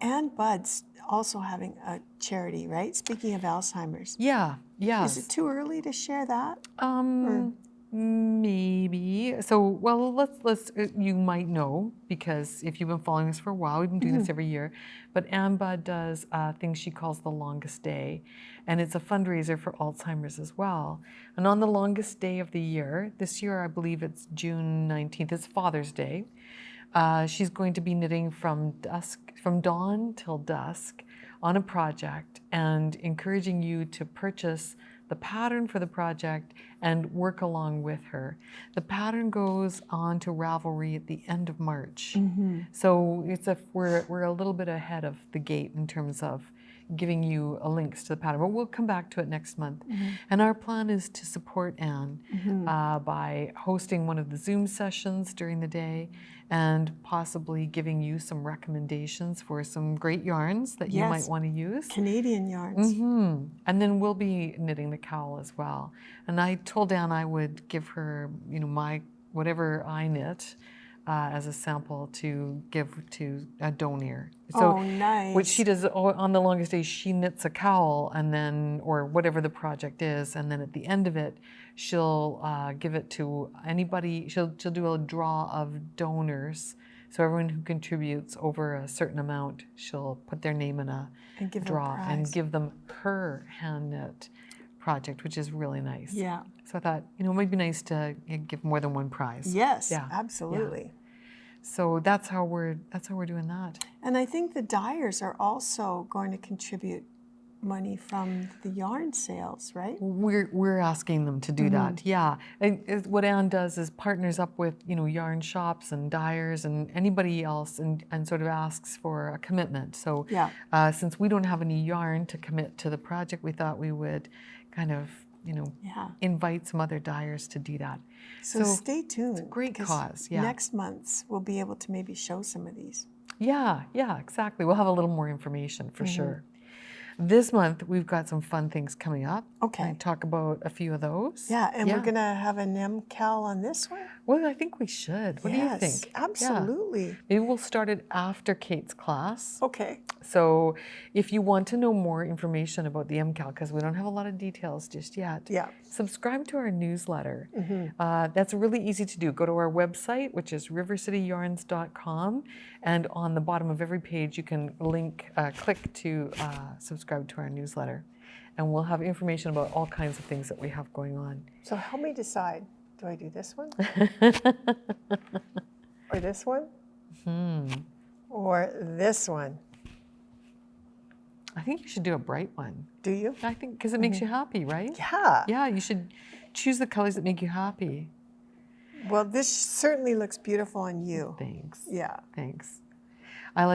Ann Budd's also having a charity, right? Speaking of Alzheimer's. Yeah. Is it too early to share that? Maybe. So, well, let's. You might know because if you've been following us for a while, we've been doing this every year. But Amba does a thing she calls the longest day, and it's a fundraiser for Alzheimer's as well. And on the longest day of the year, this year I believe it's June 19th. It's Father's Day. She's going to be knitting from dawn till dusk on a project, and encouraging you to purchase the pattern for the project and work along with her. The pattern goes on to Ravelry at the end of March. So we're a little bit ahead of the gate in terms of giving you links to the pattern, but we'll come back to it next month. And our plan is to support Anne by hosting one of the Zoom sessions during the day and possibly giving you some recommendations for some great yarns that you might want to use. Canadian yarns. And then we'll be knitting the cowl as well. And I told Anne I would give her, my whatever I knit as a sample to give to a donor. So, nice. What she does on the longest day, she knits a cowl and then, or whatever the project is, and then at the end of it, she'll give it to anybody. She'll do a draw of donors. So everyone who contributes over a certain amount, she'll put their name in a draw and give them her hand knit project, which is really nice. Yeah. So I thought, it might be nice to give more than one prize. Yes, yeah. absolutely. Yeah. So that's how we're doing that. And I think the dyers are also going to contribute money from the yarn sales, right? We're asking them to do that. Yeah. And what Anne does is partners up with yarn shops and dyers and anybody else and sort of asks for a commitment. So since we don't have any yarn to commit to the project, we thought we would kind of invite some other dyers to do that. So stay tuned. It's a great cause. Yeah. Next month we'll be able to maybe show some of these. Yeah, exactly. We'll have a little more information for sure. This month, we've got some fun things coming up. Okay. I'll talk about a few of those. Yeah, and we're going to have an M cowl on this one? Well, I think we should. What do you think? Absolutely. Yeah. Maybe we'll start it after Kate's class. Okay. So if you want to know more information about the MCAL, because we don't have a lot of details just yet, subscribe to our newsletter. That's really easy to do. Go to our website, which is rivercityyarns.com, and on the bottom of every page you can click to subscribe to our newsletter. And we'll have information about all kinds of things that we have going on. So help me decide. Do I do this one? Or this one? Or this one? I think you should do a bright one. Do you? I think because it makes you happy, right? Yeah. Yeah, you should choose the colors that make you happy. Well, this certainly looks beautiful on you. Thanks. Yeah. Thanks. I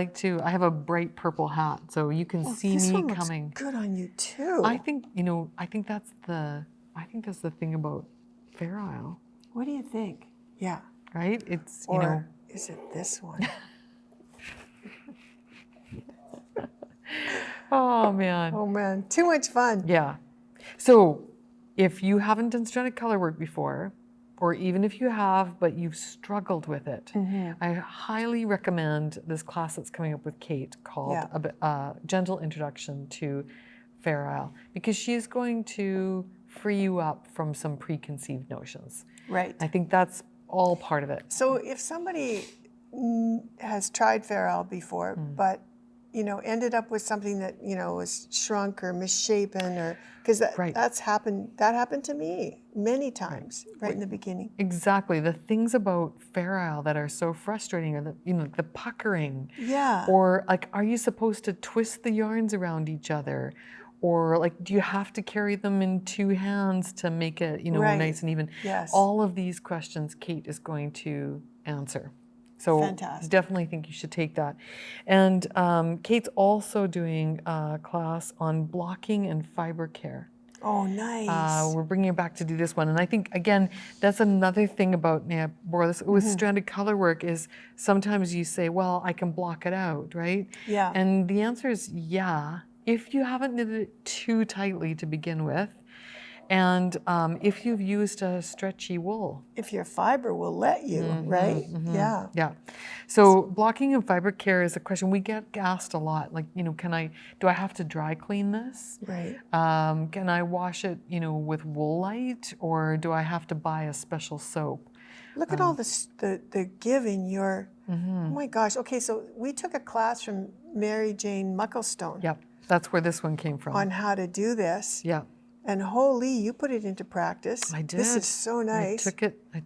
have a bright purple hat, so you can see this me one coming. Looks good on you too. I think that's the thing about Fair Isle. What do you think? Yeah. Right? It's or is it this one? Oh man. Oh man, too much fun. Yeah. So if you haven't done stranded color work before, or even if you have, but you've struggled with it, I highly recommend this class that's coming up with Kate called A Gentle Introduction to Fair Isle, because she's going to free you up from some preconceived notions. Right. I think that's all part of it. So if somebody has tried Fair Isle before, but ended up with something that was shrunk or misshapen, or because that happened to me many times in the beginning. Exactly. The things about Fair Isle that are so frustrating are the puckering. Yeah. Or are you supposed to twist the yarns around each other? Or do you have to carry them in two hands to make it nice and even? Yes. All of these questions Kate is going to answer. So fantastic. Definitely think you should take that. And Kate's also doing a class on blocking and fiber care. Oh, nice. We're bringing her back to do this one. And I think, again, that's another thing about with stranded color work is sometimes you say, well, I can block it out, right? Yeah. And the answer is yeah, if you haven't knitted it too tightly to begin with. And if you've used a stretchy wool. If your fiber will let you, right? Yeah. Yeah. So blocking and fiber care is a question we get asked a lot. Like, do I have to dry clean this? Right. Can I wash it, with Woolite, or do I have to buy a special soap? Look at all the give in your, oh my gosh. Okay, so we took a class from Mary Jane Mucklestone. Yep, that's where this one came from. On how to do this. Yeah. And holy, you put it into practice. I did. This is so nice. I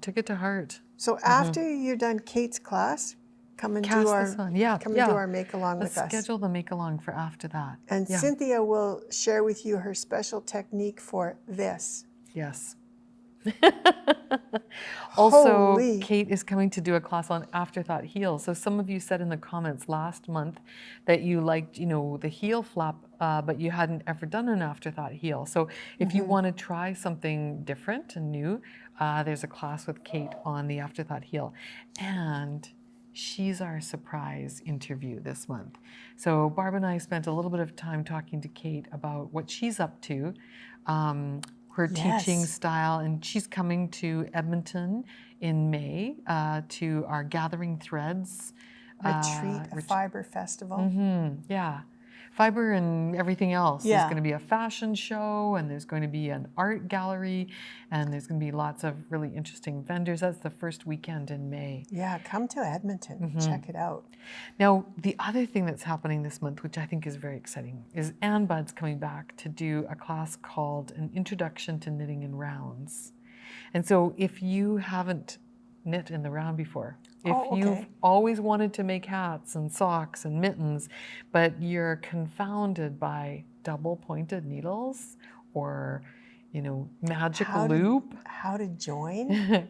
took it to heart. So after you're done Kate's class, come and do our make along with us. Let's schedule the make along for after that. And Cynthia will share with you her special technique for this. Yes. Also, Holy. Kate is coming to do a class on afterthought heels. So some of you said in the comments last month that you liked, the heel flap, but you hadn't ever done an afterthought heel. So if you want to try something different and new, there's a class with Kate on the afterthought heel. And she's our surprise interview this month. So Barb and I spent a little bit of time talking to Kate about what she's up to, her teaching style, and she's coming to Edmonton in May to our Gathering Threads retreat, a fiber festival. Yeah, fiber and everything else. There's going to be a fashion show, and there's going to be an art gallery, and there's going to be lots of really interesting vendors. That's the first weekend in May. Yeah, come to Edmonton, check it out. Now, the other thing that's happening this month, which I think is very exciting, is Ann Budd's coming back to do a class called An Introduction to Knitting in Rounds. And so if you haven't knit in the round before, if you've always wanted to make hats and socks and mittens, but you're confounded by double pointed needles or, magic loop. How to join.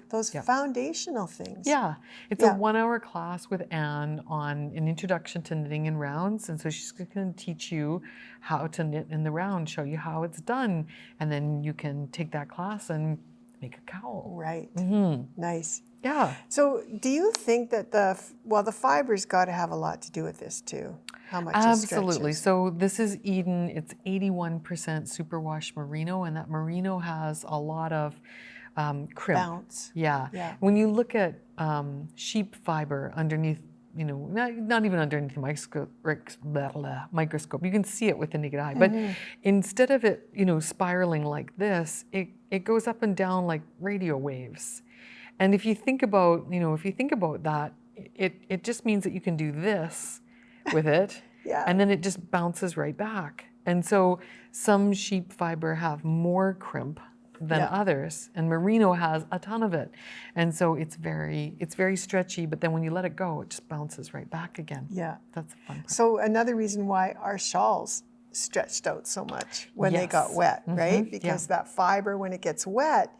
Those foundational things. Yeah, it's a 1 hour class with Anne on an introduction to knitting in rounds. And so she's going to teach you how to knit in the round, show you how it's done. And then you can take that class and make a cowl. Right. Nice. Yeah. So do you think that the fiber's got to have a lot to do with this too? How much Absolutely. It stretches? So this is Eden. It's 81% superwash merino, and that merino has a lot of crimp. Bounce. Yeah. When you look at sheep fiber underneath, not even underneath the microscope, you can see it with the naked eye. But instead of it, spiraling like this, it goes up and down like radio waves. And if you think about, that, it just means that you can do this with it, and then it just bounces right back. And so some sheep fiber have more crimp than others, and merino has a ton of it, and so it's very stretchy. But then when you let it go, it just bounces right back again. Yeah, that's the fun part. So another reason why our shawls stretched out so much when they got wet, right? Because that fiber, when it gets wet,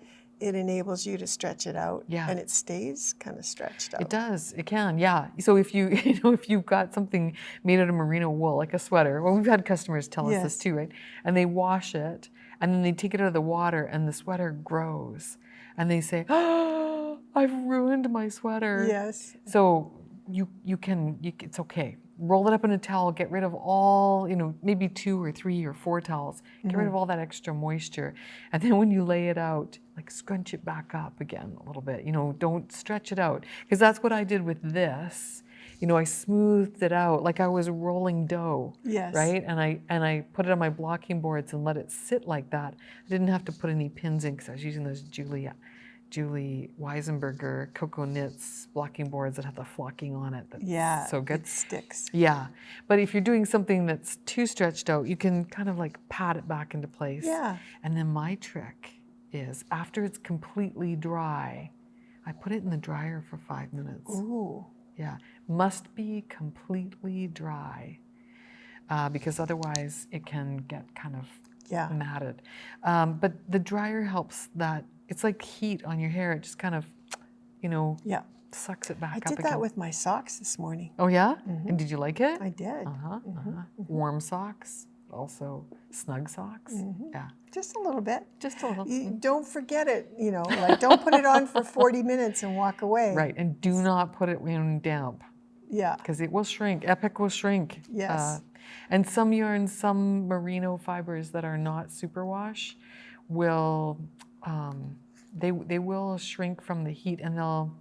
it enables you to stretch it out, and it stays kind of stretched out. It does. It can. Yeah. So if if you've got something made out of merino wool, like a sweater, well, we've had customers tell us this too, right? And they wash it, and then they take it out of the water, and the sweater grows, and they say, "Oh, I've ruined my sweater." Yes. So you can it's okay. Roll it up in a towel, get rid of all, maybe 2 or 3 or 4 towels, get rid of all that extra moisture. And then when you lay it out, like scrunch it back up again a little bit, don't stretch it out. Because that's what I did with this. I smoothed it out like I was rolling dough, right? And I put it on my blocking boards and let it sit like that. I didn't have to put any pins in because I was using those Julie Weisenberger Cocoa Knits blocking boards that have the flocking on it. That's so good. It sticks. Yeah. But if you're doing something that's too stretched out, you can kind of like pat it back into place. Yeah. And then my trick is after it's completely dry, I put it in the dryer for 5 minutes. Ooh. Yeah. Must be completely dry because otherwise it can get kind of matted. But the dryer helps that. It's like heat on your hair. It just kind of, sucks it back up again. I did that with my socks this morning. Oh, yeah? And did you like it? I did. Warm socks, also snug socks. Yeah. Just a little bit. Just a little. Don't forget it, don't put it on for 40 minutes and walk away. Right, and do not put it in damp. Yeah. Because it will shrink. Epic will shrink. Yes. And some yarns, some merino fibers that are not superwash will, they will shrink from the heat, and they'll,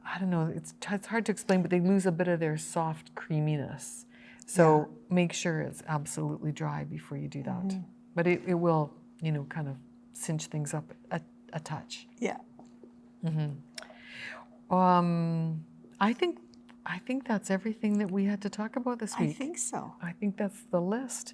I don't know, it's hard to explain, but they lose a bit of their soft creaminess. So make sure it's absolutely dry before you do that. But it will, you know, kind of cinch things up a touch. Yeah. I think that's everything that we had to talk about this week. I think so. I think that's the list.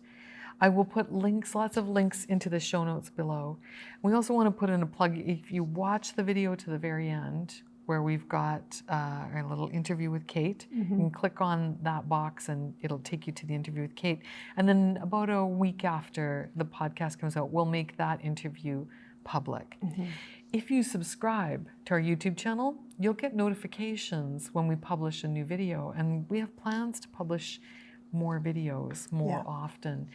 I will put links, lots of links into the show notes below. We also want to put in a plug. If you watch the video to the very end, where we've got a little interview with Kate, you can click on that box and it'll take you to the interview with Kate. And then about a week after the podcast comes out, we'll make that interview public. If you subscribe to our YouTube channel, you'll get notifications when we publish a new video. And we have plans to publish more videos more often.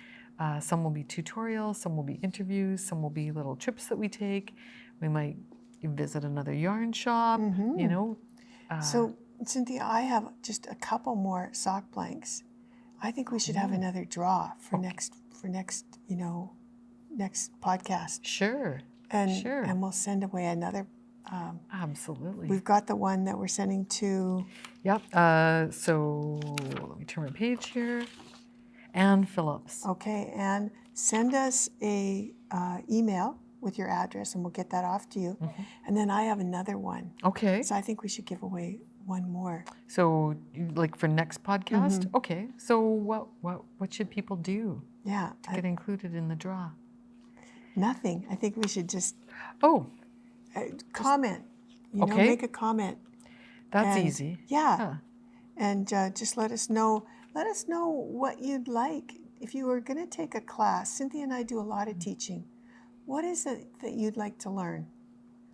Some will be tutorials, some will be interviews, some will be little trips that we take. We might visit another yarn shop, you know. So, Cynthia, I have just a couple more sock blanks. I think we should have another draw for next, you know, next podcast. Sure. And we'll send away another. Absolutely. We've got the one that we're sending to. Yep. So let me turn my page here. And Phillips. Okay, and send us a email with your address, and we'll get that off to you. And then I have another one. Okay. So I think we should give away one more. So, like for next podcast? Okay. So what should people do to get included in the draw? Nothing. I think we should just comment. You know, make a comment. That's easy. Yeah. And just let us know. Let us know what you'd like. If you were going to take a class, Cynthia and I do a lot of teaching. What is it that you'd like to learn?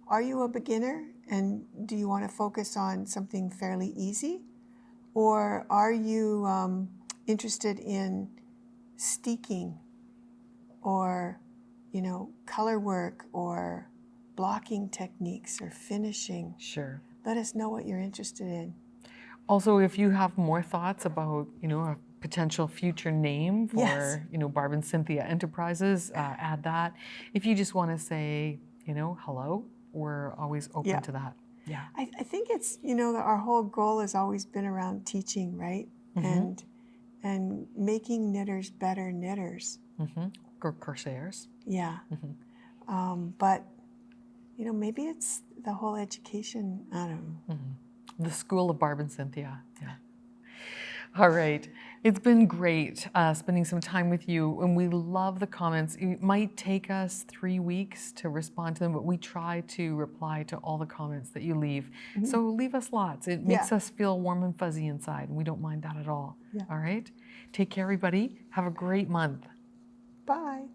Are you a beginner and do you want to focus on something fairly easy? Or are you interested in steeking or, you know, color work or blocking techniques or finishing? Sure. Let us know what you're interested in. Also, if you have more thoughts about, you know, a potential future name for, you know, Barb and Cynthia Enterprises, add that. If you just want to say, you know, hello, we're always open to that. Yeah. I think it's, you know, our whole goal has always been around teaching, right? And making knitters better knitters. Or corsairs. Yeah. But, you know, maybe it's the whole education, I don't know. The School of Barb and Cynthia. Yeah. All right. It's been great spending some time with you, and we love the comments. It might take us 3 weeks to respond to them, but we try to reply to all the comments that you leave. So leave us lots. It makes us feel warm and fuzzy inside, and we don't mind that at all. All right? Take care, everybody. Have a great month. Bye.